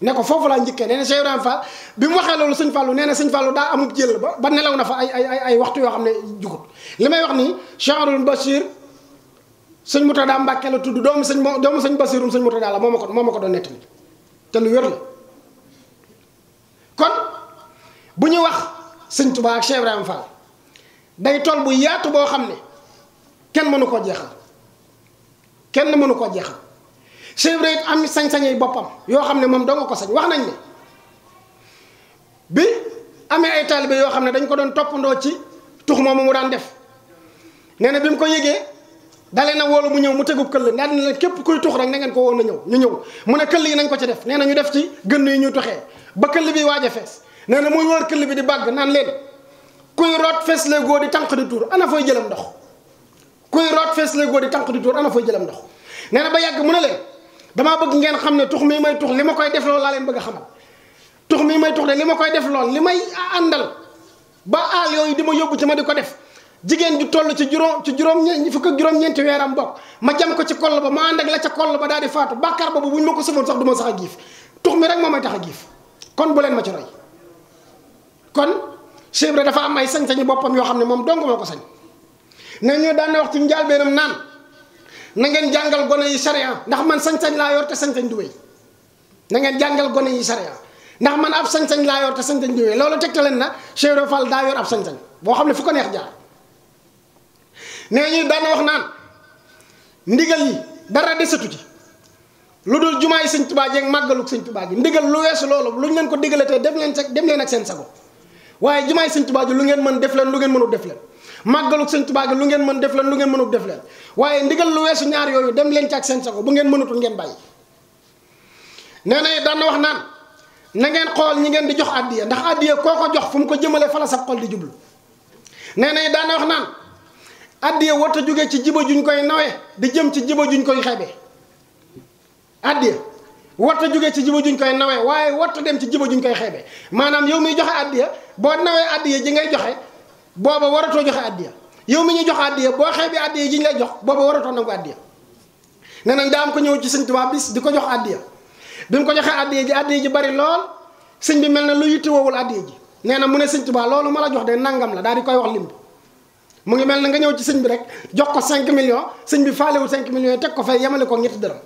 ne ko foofu laa njëkkee nee na Cheikh Ibrahima Fall bi mu waxee loolu sëñ Fallu nee na sëñ Fallu daa amub jël ba nelaw na fa ay waxtu yoo xam ne jugut li may wax nii Cheikh Abdoul Bachir sëñ Murtada Mbàkke la tudd doomu sëñ Basirum sëñ Murtada la moo ma ko doon nettali te lu wér la kon bu ñu wax sëñ Tuubaa ak Cheikh Ibrahima Fall day tool bu yaatu boo xam ne kenn mënu koo jeexal kenn mënu koo jeexal Cheikh Ibrahima am sañ-sañay boppam yoo xam ne moom doo nga ko sañ wax nañ ne bi amee ay taalibe yoo xam ne dañ ko doon toppandoo ci tux moomu mu daan def nee na bi mu ko yëgee dalee na woolu mu ñëw mu tegub këll daal ne leen képp kuy tux rek na ngeen ko woon na ñëw ñu ñëw mu ne këll yi nañ ko ci def nee na ñu def ci gën yi ñu tuxee ba këll bi waaj a fees nee na muy wër këll bi di bàgg naan leen kuy root fees le góor di tànq di tuur ana fooy jëlam ndox kuy root fees lay góor di tànq di tuur ana fooy jëlam ndox nee na ba yàgg mu ne leen damaa bëgg ngeen xam ne tux mii may tux li ma koy def loolu laa leen bëgg a xamal tux mii may tux de li ma koy def lool li may àndal ba aal yooyu di ma yóbbu ci ma di ko def jigéen ju toll ci juróom-ñeenti weeram bokk ma jam ko ci koll ba ma ànd ak la ca koll ba daal di faatu bàkkaar boobu buñ ma ko sëfoon sax du ma sax a giif tux mi rek moo may tax a giif kon bu leen ma ci roy kon Cheikh Ibra dafa am ay sañ-sañu boppam yoo xam ne moom dong moo ko sañ ne ñu daan na wax ci njàlbeenam naan na ngeen jàngal gone yi sariya ndax man sañ-sañ laa yor te sañ-sañ du wéy na ngeen jàngal gone yi sariya ndax man ab sañ-sañ laa yor te sañ-sañ du wéy loolu tegte leen na Cheikh Ibra Fall daa yor ab sañ-sañ boo xam ne fu ko neex jaar nee ñu daan na wax naan ndigal yi dara desatu ci lu dul jumaa yi sëñ Tuubaa jeeg màggaluk sëñ Tuubaa gi ndigal lu weesu loolu lu ñu leen ko digalatee dem leen ak seen sago waaye jumaa yi sëñ Tuubaa ji lu ngeen mën def leen lu ngeen mënut def leen màggaluk sëñ Tuubaa gi lu ngeen mën def leen lu ngeen mënut def leen waaye ndigal lu weesu ñaar yooyu dem leen ci ak seen sago bu ngeen mënutul ngeen bàyyi nee na daan na wax naan na ngeen xool ñi ngeen di jox addiya ndax addiya koo ko jox fu mu ko jëmale fa la sab xol di jublu nee na daan na wax naan addiya warta jógee ci jiba juñ koy nawee di jëm ci jiba juñ koy xeebee addiya warta jógee ci jiba juñ koy nawee waaye warta dem ci jiba juñ koy xeebee maanaam yow miy joxe addiya boo nawee addiya ji ngay joxe booba waratoo joxe addiya yow mi ñu jox addiya boo xeebee addiya ji ñu lay jox booba waratoo nangu addiya nee nañ daa am ko ñëw ci sëñ Tuubaa bis di ko jox addiya bi mu ko joxee addiya ji bari lool sëñ bi mel na lu yitte woowul addiya ji nee na mu ne sëñ Tuubaa loolu ma la jox de nangam la daal di koy wax limb mu ngi mel na nga ñëw ci sëñ bi rek jox ko 5 millions sëñ bi faalewul 5 millions yi teg ko fay yemale ko ñetti dërëm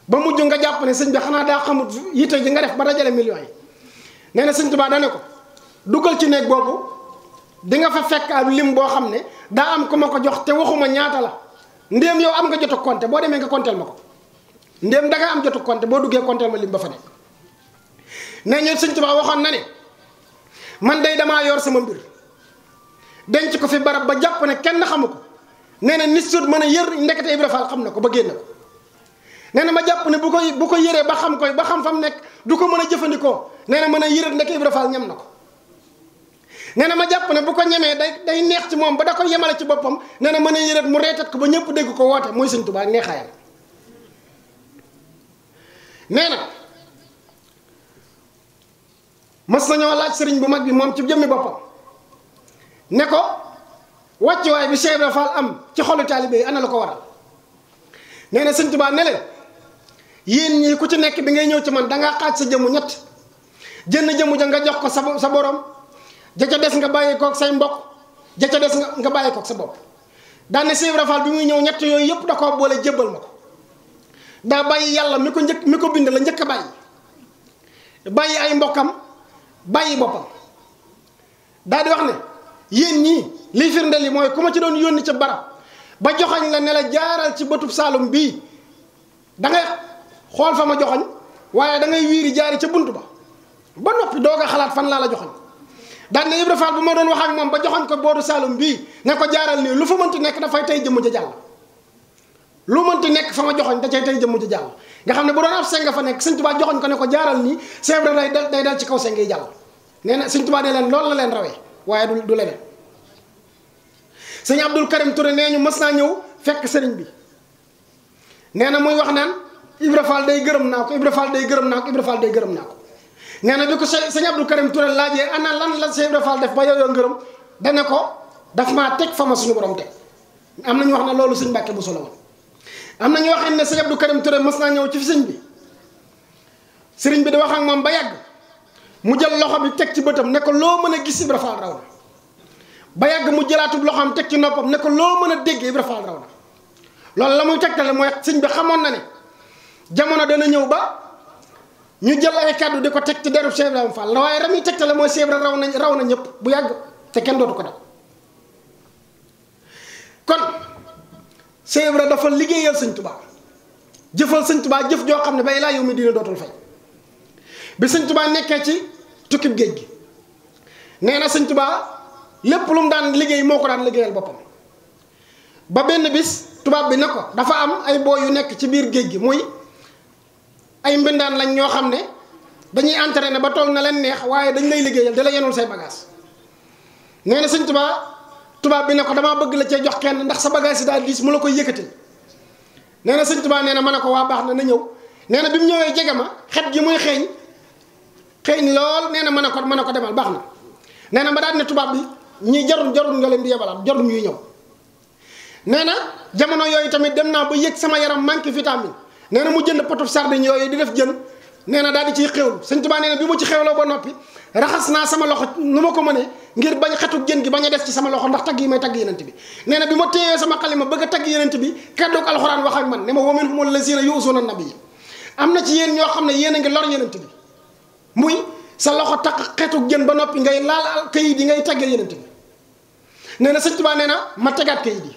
ba mujj nga jàpp ne sëñ bi xanaa daa xamut yitte ji nga def ba dajale millions yi nee na sëñ Tuubaa dane ko dugal ci néeg boobu di nga fa fekk ab lim boo xam ne daa am ku ma ko jox te waxuma ñaata la ndéem yow am nga jotu compter boo demee nga compter ma ko ndéem da nga am jotu compter boo duggee compter ma lim ba fa nekk nee ñu sëñ Tuubaa waxoon na ne man day damaa yor sama mbir denc ko fi barab ba jàpp ne kenn xamu ko nee na nit sut mën a yër ndekete Ibra Fall xam na ko ba génn ko nee na ma jàpp ne bu ko yëree ba xam koy ba xam fa mu nekk du ko mën a jëfandikoo nee na mën a yërat ndeke Ibra Fall ñam na ko nee na ma jàpp ne bu ko ñemee day neex ci moom ba da ko yemale ci boppam nee na mën a yërat mu reetat ko ba ñëpp dégg ko woote mooy sëñ Tuubaa neexaayam nee na mas nañoo laaj sëriñ bu mag bi moom ci jëmmi boppam ne ko wàccuwaay bi Cheikh Ibra Fall am ci xolu taalibe yi ana la ko waral nee na sëñ Tuubaa ne leen yéen ñii ku ci nekk bi ngay ñëw ci man dangaa xaaj sa jëmmu ñett jënn jëmmu ja nga jox ko sa borom ja ca des nga bàyyi kook say mbokk ja ca des nga bàyyi kook sa bopp daane Cheikh Ibra Fall bi muy ñëw ñett yooyu yëpp da koo boole jébbal ma ko daa bàyyi yàlla mi ko bind la njëkk a bàyyi ay mbokkam bàyyi boppam daa di wax ne yéen ñii liy firndeel yi mooy ku ma ci doon yónni ca barab ba joxañ la ne la jaaral ci bëtub Saalum bii da ngay xool fa ma joxañ waaye da ngay wiiri jaari ca bunt ba noppi doog a xalaat fan laa la joxañ daan ne Ibra Fall bu ma doon wax ak moom ba joxañ ko boodu Saalum bii ne ko jaaral nii lu fa mënti nekk dafay tey jëmm ja jàll lu mënti nekk fa ma joxoñ da cay tey jëmm ja jàll nga xam ne bu doon ab senga fa nekk Sëñ Tuubaa joxoñ ko ne ko jaaral nii Cheikh Ibra day dal ci kaw seng yi jàll nee na Sëñ Tuubaa ne leen loolu la leen rawee waaye du leneen sëñ Abdul Karim Touré nee ñu mës naa ñëw fekk sëriñ bi nee na muy wax naan Ibra Fall day gërëm naa ko Ibra Fall day gërëm naa ko Ibra Fall day gërëm naa ko nee na bi ko sëñ Abdul Karim Touré laajee ana lan la Cheikh Ibra Fall def ba yow ngërëm dana ko daf maa teg fa ma suñu borom teg am na ñu wax ne loolu sëñ Mbàkke Buso la woon am na ñu wax ne sëñ Abdul Karim Touré mës naa ñëw ci fi sëñ bi sëriñ bi di wax ak moom ba yàgg mu jël loxo bi teg ci bëtam ne ko loo mën a gis Ibra Fall raw na ba yàgg mu jëlaatub loxoom teg ci noppam ne ko loo mën a dégg Ibra Fall raw na loolu la muy tegtale mooy sëñ bi xamoon na ne jamono dana ñëw ba ñu jël ay kàddu di ko teg ci derub Cheikh Ibrahima Fall waaye ram yi tegtale mooy Cheikh Ibra raw na ñëpp bu yàgg te kenn dootu ko def kon Cheikh Ibra dafa liggéeyal sëñ Tuubaa jëfal sëñ Tuubaa jëf joo xam ne ba ilaa yow mi dina dootul fay bi sëñ Tuubaa nekkee ci tukkib géej gi nee na sëñ Tuubaa lépp lu mu daan liggéey moo ko daan liggéeyal boppam ba benn bis tubaab bi ne ko dafa am ay boo yu nekk ci biir géej gi muy ay mbindaan lañ ñoo xam ne dañuy entraîné ba toll na leen neex waaye dañ lay liggéeyal da la yenul say bagage nee na sëñ Tuubaa tubaab bi ne ko damaa bëgg la cee jox kenn ndax sa bagage yi daal diis mu la koy yëkkatil nee na sëñ Tuubaa nee na ma ne ko waa baax na ñëw nee na bi mu ñëwee jege ma xet gi muy xeeñ lool nee na ma ne ko demal baax na nee na ma daal ne tubaab bi ñii jarul nga leen di yebalaat jarul ñuy ñëw nee na jamono yooyu tamit dem naa ba yëg sama yaram manqué vitamine nee na mu jënd potu sardine yooyu di def jën nee na daal di ciy xewlu sëñ Tuubaa nee na bi mu ci xewloo ba noppi raxas naa sama loxo nu ma ko mënee ngir bañ xetu jën gi bañ a des ci sama loxo ndax tagg yi may tagg yenent bi nee na bi ma téyee sama xalima bëgg a tagg yenent bi kaddu alxuraan wax ak man ne ma wa minhum allaziina yu'zuuna nabiyya am na ci yéen ñoo xam ne yéen a ngi lor yenent bi muy sa loxo takk xetu jën ba noppi ngay laal kayit yi ngay taggee yenent bi nee na sëñ Tuubaa nee na ma tegaat kayit yi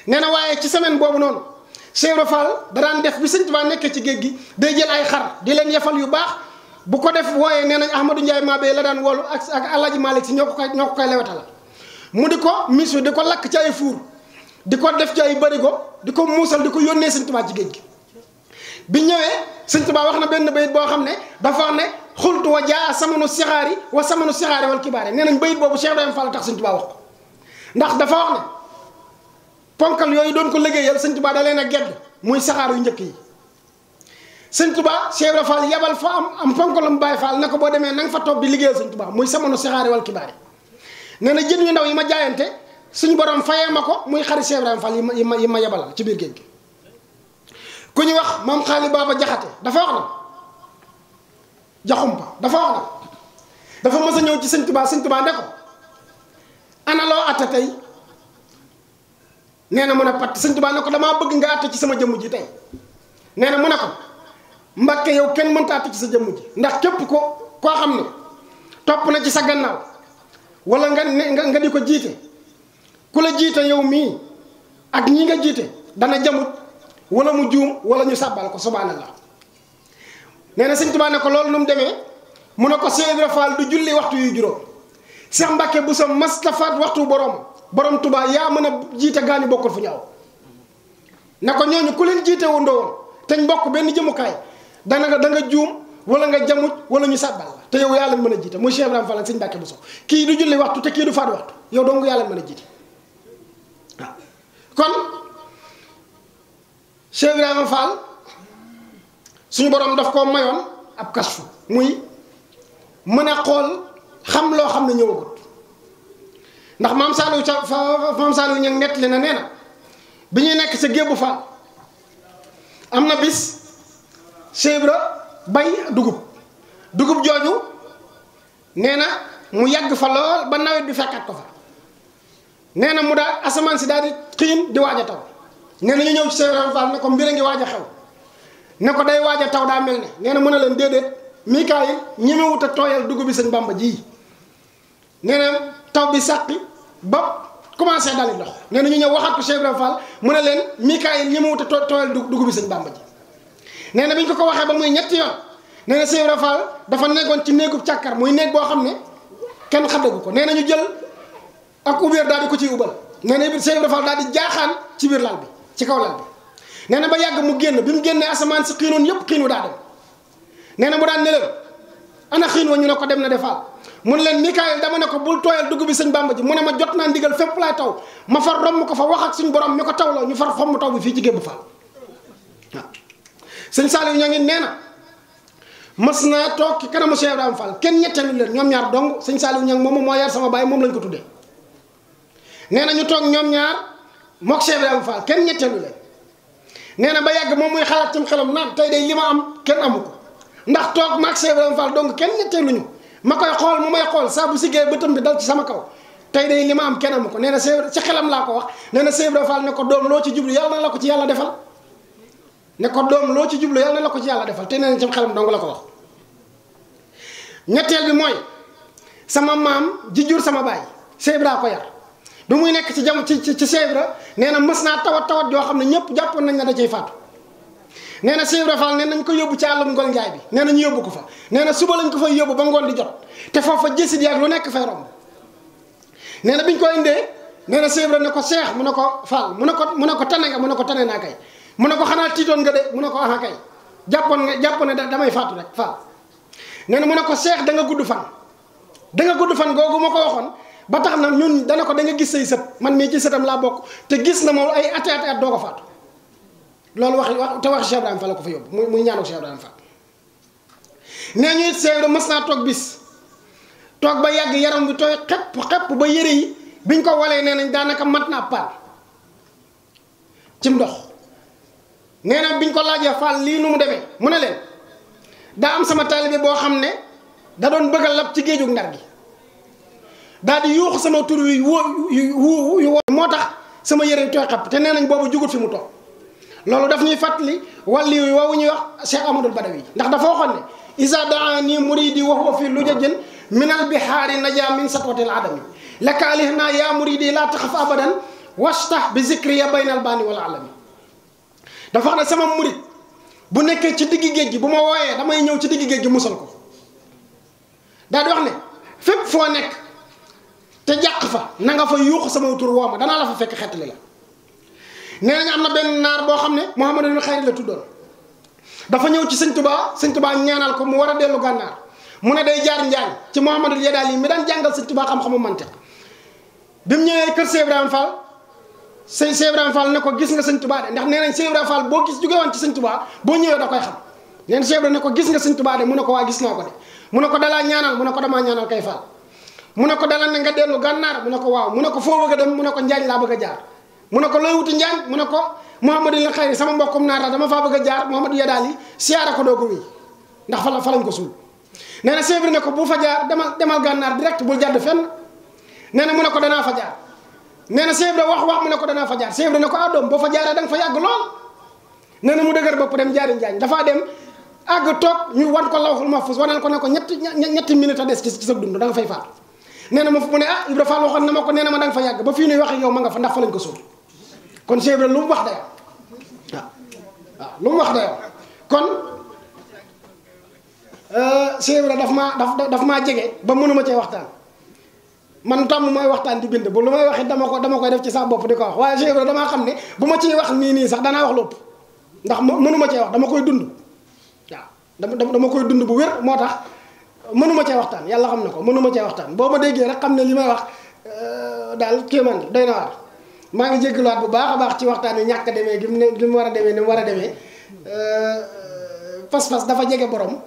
nee na waaye ci semaine boobu noonu Cheikh Ibra Fall da daan def bi sëñ Tuubaa nekkee ci géej gi day jël ay xar di leen yefal yu baax bu ko def wooyee nee nañ Ahmadou Ndiaye Mabé la daan woolu ak Alaaji Malick Si ñoo ko koy lewetal mu di ko misu di ko lakk ci ay fuur di ko def ci ay barigo di ko muusal di ko yónnee sëñ Tuubaa ci géej gi bi ñëwee sëñ Tuubaa wax na benn bayit boo xam ne dafa wax ne xultu wa jaa samanu sixaari wa samanu sixaari wal kibaari nee nañ bayit boobu Cheikh Ibrahima Fall tax sëñ Tuubaa wax ko ndax dafa wax ne ponkal yooyu doon ko liggéeyal sëñ Tuubaa da leen a gedd muy saxaar yu njëkk yi sëñ Tuubaa Cheikh Ibra Fall yabal fa am ponkalam Baay Fall ne ko boo demee na nga fa toog di liggéeyal sëñ Tuubaa muy samanu saxaari wal kibaari nee na jën yu ndaw yi ma jaayante suñu borom fayee ma ko muy xarit Cheikh Ibrahima Fall yi ma yabalal ci biir géej gi ku ñu wax moom xaali baaba jaxate dafa wax na jaxumpa dafa wax na dafa mës a ñëw ci sëñ Tuubaa ne ko ana loo atte tey nee na mu ne pat sëñ Tuubaa ne ko damaa bëgg nga atte ci sama jëmm ji tey nee na mu ne ko Mbàkke yow kenn mënta atte ci sa jëmm ji ndax képp koo xam ne topp na ci sa gannaaw wala nga di ko jiite ku la jiite yow mii ak ñi nga jiite dana jamut wala mu juum wala ñu sàbbal ko subhanallah nee na sëñ Tuubaa ne ko loolu nu mu demee mu ne ko Cheikh Ibra Fall du julli waxtu yu juróom Cheikh Mbàkke bu sa mastafaat waxtu borom Tuubaa yaa mën a jiite gaañu bokkul fu ñu aw ne ko ñooñu ku leen jiite wundoo woon te ñu bokk benn jëmukaay da nga juum wala nga jamuj wala ñu sàbbal la te yow yaa leen mën a jiite muy Cheikh Ibrahima Fall ak sëñ Mbàkke bu so kii du julli waxtu te kii du faat waxtu yow dong yaa leen mën a jiite waaw kon Cheikh Ibrahima Fall suñu borom daf koo mayoon ab kasfu muy mën a xool xam loo xam ne ñëwagut ndax maam Saliou ña nettali na nee na bi ñuy nekk sa Gébbu Fall am na bis Cheikh Ibra bay dugub jooju nee na mu yàgg fa lool ba nawet bi fekkat ko fa nee na mu daal asamaan si daal di xiin di waaj a taw nee na ñu ñëw ci Cheikh Ibrahima Fall ne ko mbir a ngi waaj a xew ne ko day waaj a taw daa mel ne nee na mën a leen déedéet Mikaayil ñemewut a tooyal dugub bi sëñ Bamba ji nee na taw bi sàqi ba commencé dali ndox nee na ñu ñëw waxaat ko Cheikh Ibrahima Fall mu ne leen Mikaayil ñemewut a tooyal dugub bi sëñ Bamba ji nee na bi ñu ko waxee ba muy ñetti yoon nee na Cheikh Ibrahima Fall dafa nekkoon ci néegub càkkar muy néeg boo xam ne kenn xaddagu ko nee na ñu jël ak ubéer daal di ko ciy ubal nee na Cheikh Ibrahima Fall daal di jaaxaan ci biir lal bi ci kaw lal bi nee na ba yàgg mu génn bi mu génnee asamaan si xiinoon yëpp xiin wu daa dem nee na mu daan ne leen ana xiin wa ñu ne ko dem na defal mu ne leen Mikaayil dama ne ko bul tooyal dugub bi sëñ Bamba ji mu ne ma jot naa ndigal fépp laay taw ma far romb ko fa wax ak suñu borom mi ko taw la ñu far fomm taw bi fii ci Gébbu Fall waaw sëñ Saliou ña ngi nee na mas naa toog ci kanamu Cheikh Ibrahima Fall kenn ñetteelu leen ñoom ñaar dong sëñ Saliou ña moom moo yar sama baay moom lañ ko tuddee nee na ñu toog ñoom ñaar mook Cheikh Ibrahima Fall kenn ñetteelu leen nee na ba yàgg moom muy xalaat ci xelam naan tey day li ma am kenn amu ko ndax toog maak Cheikh Ibrahima Fall donc kenn ñetteeluñu ma koy xool mu may xool saa bu siggee bëtam bi dal ci sama kaw tey day li ma am kenn amu ko nee na ci xelam laa ko wax nee na Cheikh Ibrahima Fall ne ko doom loo ci jublu yàlla na la ko ci yàlla defal ne ko doom loo ci jublu yàlla na la ko ci yàlla defal te nee na ci xelam dong la ko wax ñetteel bi mooy sama maam ji jur sama baay Cheikh Ibrahima ko yar bi muy nekk ci jam ci Cheikh Ibrahima nee na mës naa tawat joo xam ne ñëpp jàppoon nañ ne da cay faatu nee na Cheikh Ibrahima Fall nee nañ ko yóbbu ci àllum Ngol Njaay bi nee na ñu yóbbu ko fa nee na suba lañ ko fay yóbbu ba ngoon di jot te foofa jësit yaag lu nekk fay romb nee na biñ ko indee nee na Cheikh Ibrahima ne ko Cheikh mu ne ko Fall mu ne ko tane nga mu ne ko tane naa kay mu ne ko xanaa tiitoon nga de mu ne ko aha kay jàppoon ne damay faatu rek Fall nee na mu ne ko Cheikh da nga gudd fan googu ma ko waxoon ba tax na ñun dana ko da nga gis say sët man mii ci sëtam laa bokk te gis na moom ay at doo ko faatu loolu wax Cheikh Ibrahima Fall la ko fa yóbbu muy ñaanu Cheikh Ibrahima Fall nee ñu it Cheikh mas naa toog bis toog ba yàgg yaram bi tooy xepp ba yére yi biñ ko walee nee nañ daanaka mat naa paal cim ndox nee na biñ ko laajee Fall lii nu mu demee mu ne leen daa am sama taalibe boo xam ne da doon bëgg a lab ci géejug Ndar gi daal di yuuxu sama tur wi moo tax sama yére yi tooy xepp te nee nañ boobu jugut fi mu toog loolu daf ñuy fàttali wàlli yu woowu ñuy wax Cheikh Amadou Badawi ndax dafa waxoon ne isa daani muridi wa huwa fi lujajin minal bihaari naja min satwatil adami laka alihna ya muridi la taxaf abadan wastah bi zikri ya baynal bani wal alami dafa wax ne sama murid bu nekkee ci diggi géej gi bu ma wooyee damay ñëw ci diggi géej gi musal ko daal di wax ne fépp foo nekk te jàq fa na nga fa yuuxu sama tur wooma danaa la fa fekk xettali la nee nañu am na benn naar boo xam ne Mouhamadul Xayri la tuddoon dafa ñëw ci sëñ Tuubaa ñaanal ko mu war a dellu gànnaar mu ne day jaar njaañ ci Mouhamadul Yadaali mi daan jàngal sëñ Tuubaa xam-xamu mantiq bi mu ñëwee kër Cheikh Ibrahima Fall Cheikh Ibrahima Fall ne ko gis nga sëñ Tuubaa de ndax nee nañ Cheikh Ibrahima Fall boo gis jóge woon ci sëñ Tuubaa boo ñëwee da koy xam neen Cheikh Ibrahima ne ko gis nga sëñ Tuubaa de mu ne ko waa gis naa ko de mu ne ko dalaa ñaanal mu ne ko damaa ñaanal kay Fall mu ne ko dalal ne nga dellu gànnaar mu ne ko waaw mu ne ko foo bëgg a dem mu ne ko njaañ laa bëgg a jaar mu ne ko looy wuti njaañ mu ne ko Mouhamadul Xayri sama mbokkum naata dama faa bëgg a jaar Mouhamadou Yadaali siyaara ko doogu wi ndax fa lañ ko suul nee na Cheikh ne ko bu fa jaar demal gànnaar direct bul jàdd fenn nee na mu ne ko danaa fa jaar nee na Cheikh wax mu ne ko danaa fa jaar Cheikh ne ko doom boo fa jaaree da nga fa yàgg lool nee na mu dëgër bopp dem jaari njaañ dafaa dem àgg toog ñu wan ko lawhul mahfuz wanal ko ne ko ñetti minute a des ci sa dund da nga fay faatu nee na mu ne Ibra Fall waxoon na ma ko nee na ma da nga fa yàgg ba fii nuy wax yow ma nga fa ndax fa lañ ko suul kon Cheikh Ibra lu mu wax dayoo waaw lu mu wax dayoo kon Cheikh Ibra daf maa jege ba mënuma cee waxtaan man tàmm mooy waxtaan di bind bu lu may wax it dama koy def ci sax bopp di ko wax waaye Cheikh Ibra damaa xam ne bu ma ciy wax nii sax danaa wax lépp ndax mënuma cee wax dama koy dund waaw dama koy dund bu wér moo tax mënuma cee waxtaan yàlla xam na ko mënuma cee waxtaan boo ma déggee rek xam ne li may wax daal kéemaan doy na waar maa ngi jégaluwaat bu baax a baax ci waxtaan wi ñàkk a demee gi mu war a demee ni mu war a demee pas-pas dafa jege borom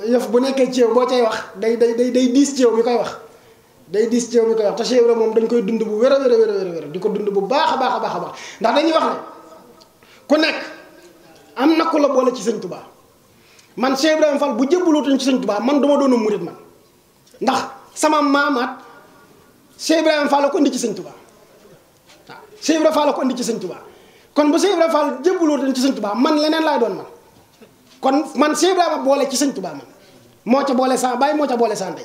yëf bu nekkee ci yow boo cay wax day diis ci yow mi koy wax day diis ci yow mi koy wax te Cheikh Ibra moom dañ koy dund bu wér a wér di ko dund bu baax a baax a baax ndax dañuy wax ne ku nekk am na ku la boole ci sëñ Tuubaa man Cheikh Ibrahima Fall bu jébbaluutuñ ci sëñ Tuubaa man duma doonu murit man ndax sama maamaat Cheikh Ibrahima Fall la ko indi ci sëñ Tuubaa waaw Cheikh Ibrahima Fall la ko indi ci sëñ Tuubaa kon bu Cheikh Ibrahima Fall jébbaluutuñ ci sëñ Tuubaa man leneen laay doon man kon man Cheikh Ibrahima boole ci sëñ Tuubaa man moo ca boole sa baay moo ca boole sa ndey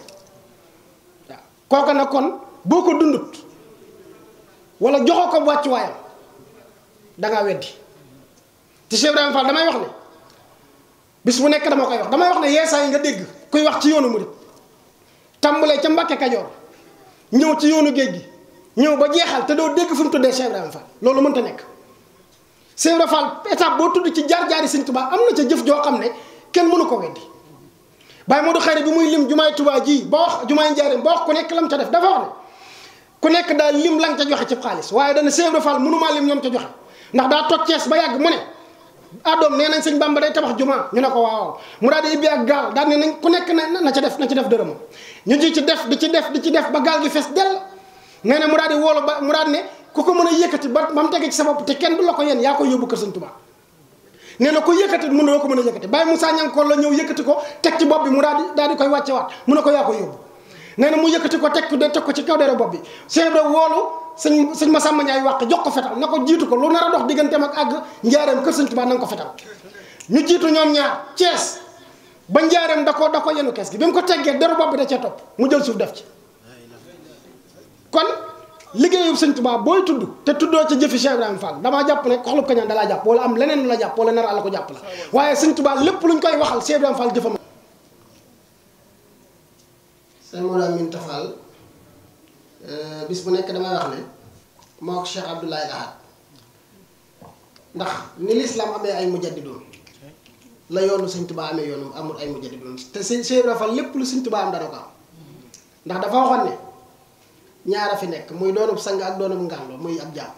waaw kooku nag kon boo ko dundut wala joxoo ko wàccuwaayam dangaa weddi te Cheikh Ibrahima Fall damay wax ne bis bu nekk dama koy wax damay wax ne yeesaa yi nga dégg kuy wax ci yoonu murit tàmbalee ca Mbàkke Kajoor ñëw ci yoonu géej gi ñëw ba jeexal te doo dégg fu mu tuddee Cheikh Ibrahima Fall loolu mënta nekk Cheikh Ibrahima Fall étape boo tudd ci jaar-jaari Sëñ Tuubaa am na ca jëf joo xam ne kenn mënu ko weddi Baye Modou Khayri bi muy lim jumaay Tuubaa ji ba wax jumaay Njaaréem ba wax ku nekk lam ca def dafa wax ne ku nekk daal lim la nga ca joxe ci xaalis waaye dana Cheikh Ibrahima Fall mënumaa lim ñoom ca joxe ndax daa toog Cees ba yàgg mu ne doom nee nañ sëñ Bamba day tabax jumaa ñu ne ko waaw mu daal di ibbi ak gaal daal ne nañ ku nekk na ca def dërëmam ñu ci def di ci def ba gaal gi fees dell nee na mu daal di woolu ba mu daal ne ku ko mën a yëkkati ba mu tege ci sa bopp te kenn du la ko yéen yaa koy yóbbu kër sëñ Tuubaa nee na ko yëkkati mun na ko mën a yëkkati Baye Moussa Ñankol la ñëw yëkkati ko teg ci bopp bi mu daal di koy wàcce waat mu ne ko yaa koy yóbbu nee na mu yëkkati ko teg ko ci kaw dere bopp bi Cheikh Ibra woolu sëñ Masamba Ndiaye wàq jox ko fetal na ko jiitu ko lu nar a dox digganteem ak àgg Njaareem kër sëñ Tuubaa na nga ko fetal ñu jiitu ñoom ñaar Cees ba Njaareem da ko yenu kees gi bi mu ko teggee deru bopp bi da cee topp mu jël suuf def ci kon liggéeyu sëñ Tuubaa booy tudd te tuddoo ca jëfi Cheikh Ibrahima Fall damaa jàpp ne xolub kañaan dalaa jàpp wala am leneen lu la jàpp wala nar a la ko jàpp la waaye sëñ Tuubaa lépp luñ koy waxal Cheikh Ibrahima Fall jëfam sëñ Modou Aminta Fall bis bu nekk damay wax ne moo ko Cheikh Abdoulaye Ahad ndax ni lislaam amee ay mujaddidoon la yoonu sëñ Tuubaa amee yoonu amul ay mujaddidoon te Cheikh Ibrahima Fall lépp lu sëñ Tuubaa am dana ko am ndax dafa waxoon ne ñaara fi nekk muy doonub sang ak doonub ngàllo muy ab jaam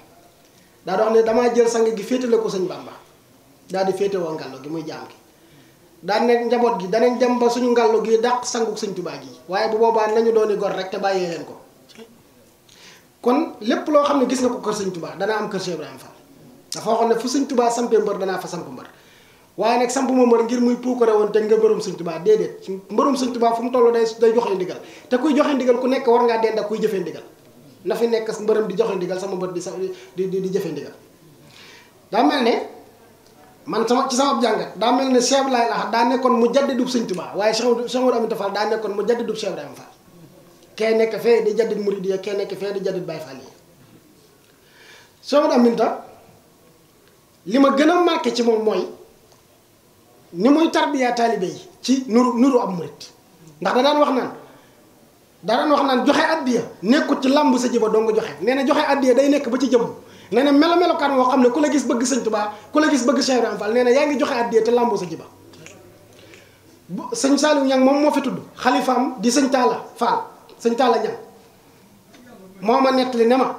daa dox ne damaa jël sang gi féetale ko sëñ Bamba daal di féetewoo ngàllo gi muy jaam gi daan ne njaboot gi danañ dem ba suñu ngàllo gi dàq sanguk sëñ Tuubaa gi waaye bu boobaa nañu dooni gor rek te bàyyee leen ko kon lépp loo xam ne gis nga ko kër sëñ Tuubaa danaa am kër Cheikh Ibrahima Fall dafa waxoon ne fu sëñ Tuubaa sampee mbër danaa fa samp mbër waaye nag samp ma mbër ngir muy puukare woon te nga mbërum sëñ Tuubaa déedéet mbërum sëñ Tuubaa fu mu toll day joxe ndigal te kuy joxe ndigal ku nekk war ngaa dend ak kuy jëfee ndigal na fi nekk mbërëm di joxe ndigal sama mbër di jëfe ndigal daa mel ne man ci sama jàngat daa mel ne Cheikh Ibrahima Fall daa nekkoon mu jaddidub sëñ Tuubaa waaye Cheikh Modou Aminta Fall daa nekkoon mu jaddidub Cheikh Ibrahima Fall kee nekk fee di jaddid murid yi kee nekk fee di jaddid Baye Fall yi Cheikh Modou Aminta li ma gën a marqué ci moom mooy ni muy tarbiya taalibe yi ci nuru ab murid ndax da daan wax naan joxe addiya nekkut ci làmb sa jiba doo nga joxe nee na joxe addiya day nekk ba ci jëmm nee na melokaan woo xam ne ku la gis bëgg sëñ Tuubaa ku la gis bëgg Cheikh Ibrahima Fall nee na yaa ngi joxe addiya te làmb sa jiba sëñ Saliou Niang moom moo fi tudd xalifaam di sëñ Talla Fall sëñ Talla Niang moo ma nettali ne ma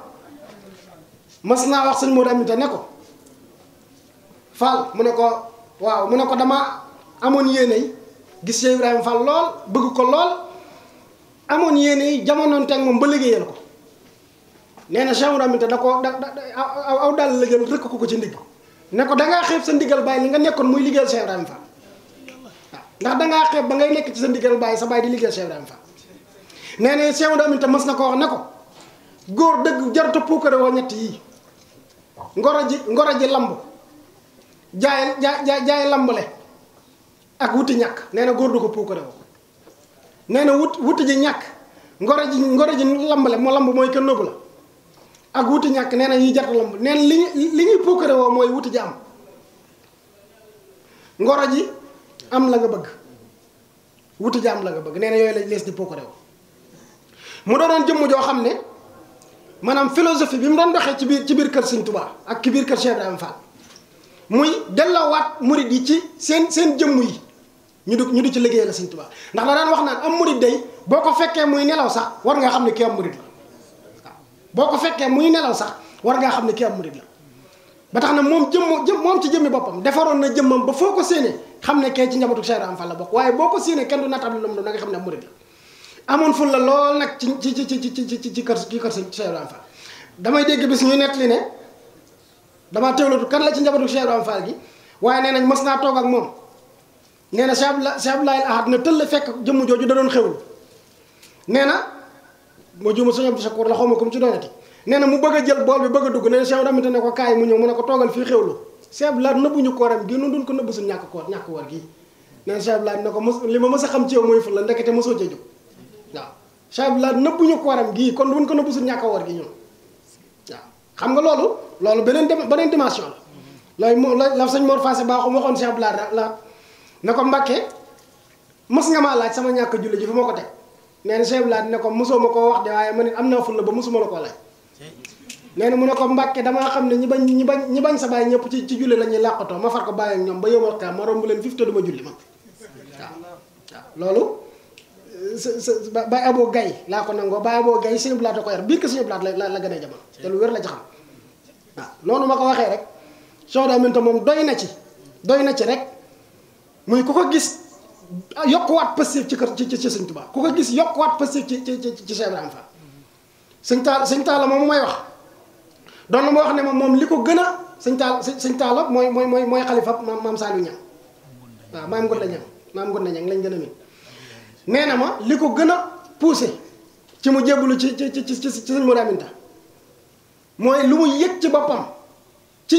mas naa wax sëñ Modou Aminta ne ko Fall mu ne ko waaw mu ne ko dama amoon yéene gis Cheikh Ibrahima Fall lool bëgg ko lool amoon yéene jamonoon teg moom ba liggéeyal ko nee na Cheikh Ibrahima da ko aw dal la jël rëkk ko ci ndigg ne ko dangaa xeeb sa ndigal bàyyi li nga nekkoon muy liggéeyal Cheikh Ibrahima Fall waaw ndax dangaa xeeb ba ngay nekk ci sa ndigal bàyyi sa bàyyi di liggéeyal Cheikh Ibrahima Fall nee na Cheikh Ibrahima mas na ko wax ne ko góor dëgg jarta puukare woo ñett yii ngoro ji lamb jaay lambale ak wuti ñàkk nee na góor du ko puukare woo nee na wuti ji ñàkk ngoro ji lambale moo lamb mooy kenn nëbbu la ak wuti ñàkk nee na ñuy jarta lamb nee na li ñuy puukare woo mooy wuti ji am ngoro ji am la nga bëgg wuti ji am la nga bëgg nee na yooyu la lees di puukare woo mu doonoon jëmm joo xam ne maanaam philosophie bi mu doon doxee ci biir kër Sëñ Tuubaa ak ci biir kër Cheikh Ibrahima Fall muy delloowaat murid yi ci seen jëmm yi ñu di ci liggéey la Sëñ Tuubaa ndax la daan wax naan am murid day boo ko fekkee muy nelaw sax war nga xam ne kii am murid la waaw boo ko fekkee muy nelaw sax war ngaa xam ne kii am murid la ba tax na moom moom ci jëmmi boppam defaroon na jëmmam ba foo ko séenee xam ne kee ci njabootu Cheikh Ibrahima Fall la bokk waaye boo ko séenee kenn du natable lu mu doon da nga xam ne am murid la amoon ful la lool nag ci kër Cheikh Ibrahima Fall damay dégg bis ñuy nettali ne damaa teewlatu kan la ci njabootu Cheikh Ibrahima Fall gi waaye nee nañ mas naa toog ak moom nee na Cheikh Abdoulaye Ahad na tëll fekk jëmm jooju da doon xewlu nee na moo juuma sëñ Abdou Sakour la xaw ma ko mu ci doonati nee na mu bëgg a jël bool bi bëgg a dugg nee na Cheikh Ibrahima ne ko kaay mu ñëw mu ne ko toogal fii xewlu Cheikh Abdoulaye nëbbuñu kooram gii noonu duñ ko nëbbu suñ ñàkk war gii nee na Cheikh Abdoulaye ne ko li ma mës a xam ci yow mooy ful la ndekete mosoo cee jóg waaw Cheikh Abdoulaye nëbbuñu kooram gii kon duñ ko nëbbu suñ ñàkk war gi ñun waaw xam nga loolu beneen dimension la la sëñ Mor Fassé baaxum waxoon Cheikh Abdoulaye la ne ko Mbàkke mos nga maa laaj sama ñàkk julli ji fu ma ko teg nee na Cheikh Abdoulaye ne ko mosoo ma koo wax de waaye man it am naa ful la ba mosuma la koo laaj nee na mu ne ko Mbàkke damaa xam ne ñi bañ sa bàyyi ñëpp ci julli la ñuy làqatoo ma far ko bàyyi ak ñoom ba yowmal xiyaam ma romb leen fif te du ma julli man waaw loolu Baye Abo Gaye laa ko nangoo Baye Abo Gaye Sëñ Blaat a ko yar biir que Sëñ Blaat la gën a jamono te lu wér la ci xam waaw noonu ma ko waxee rek Cheikh Ibrahima moom doy na ci rek muy ku ko gis yokkuwaat positif ci Sëñ Tuubaa ku ko gis yokkuwaat positif ci Cheikh Ibrahima Fall sëñ Talla moom may wax doon na ma wax ne moom li ko gën a sëñ Talla mooy xalifa maam Saliou Niang waaw maam Ngounda Niang lañ gën a min nee na ma li ko gën a poussé ci mu jébbalu ci sëñ Modou Aminta mooy lu mu yëg ci boppam ci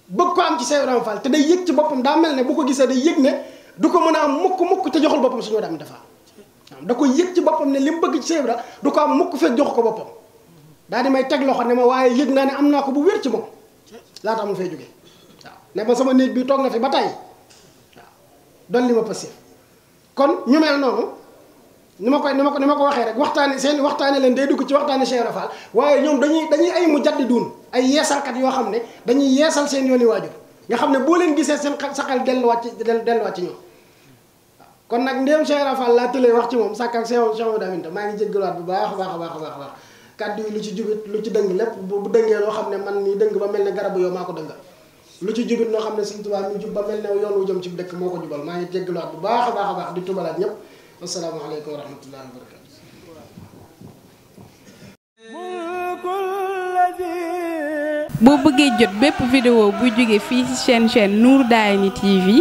bëgg ko am ci Cheikh Ibrahima Fall te day yëg ci boppam daa mel ne bu ko gisee day yëg ne du ko mën a am mukk te joxul boppam sëñ Modou Aminta Fall da ko yëg ci boppam ne li mu bëgg ci Cheikh Ibrahima du ko am mukk fekk jox ko boppam daal di may teg loxo ne ma waaye yëg naa ne am naa ko bu wér ci moom laata mu fay jógee waaw ne ma sama néeg bi toog na fi ba tey waaw doon li ma passé kon ñu mel noonu ni ma ko waxee rek waxtaane leen day dugg ci waxtaane Cheikh Ibrahima Fall waaye ñoom dañuy ay mujaddiduun ay yeesalkat yoo xam ne dañuy yeesal seen yooni waajur nga xam ne boo leen gisee seen sa xel delluwaat ci ñoom waaw kon nag ndéem Cheikh Ibrahima Fall laa tëlee wax ci moom sàkk ak Cheikh Modou Aminta maa ngi jéggalaat bu baax a baax kàddu yi lu ci jubit lu ci dëng lépp bu dëngee loo xam ne man mii dëng ba mel ne garabu yow maa ko dënga lu ci jubit loo xam ne Sëñ Tuubaa mi jub ba mel ne yoon wu jëm ci dëkk moo ko jubal maa ngi jéggalaat bu baax a baax a baax di tubalaat ñëpp asalaamaaleykum wa rahmatullahi wa barakatu boo bëggee jot bépp vidéo buy jóge fii ci chaîne Nour Darayni TV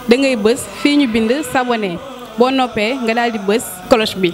da ngay bës fii ñu bind s'abonner boo noppee nga daal di bës cloche bi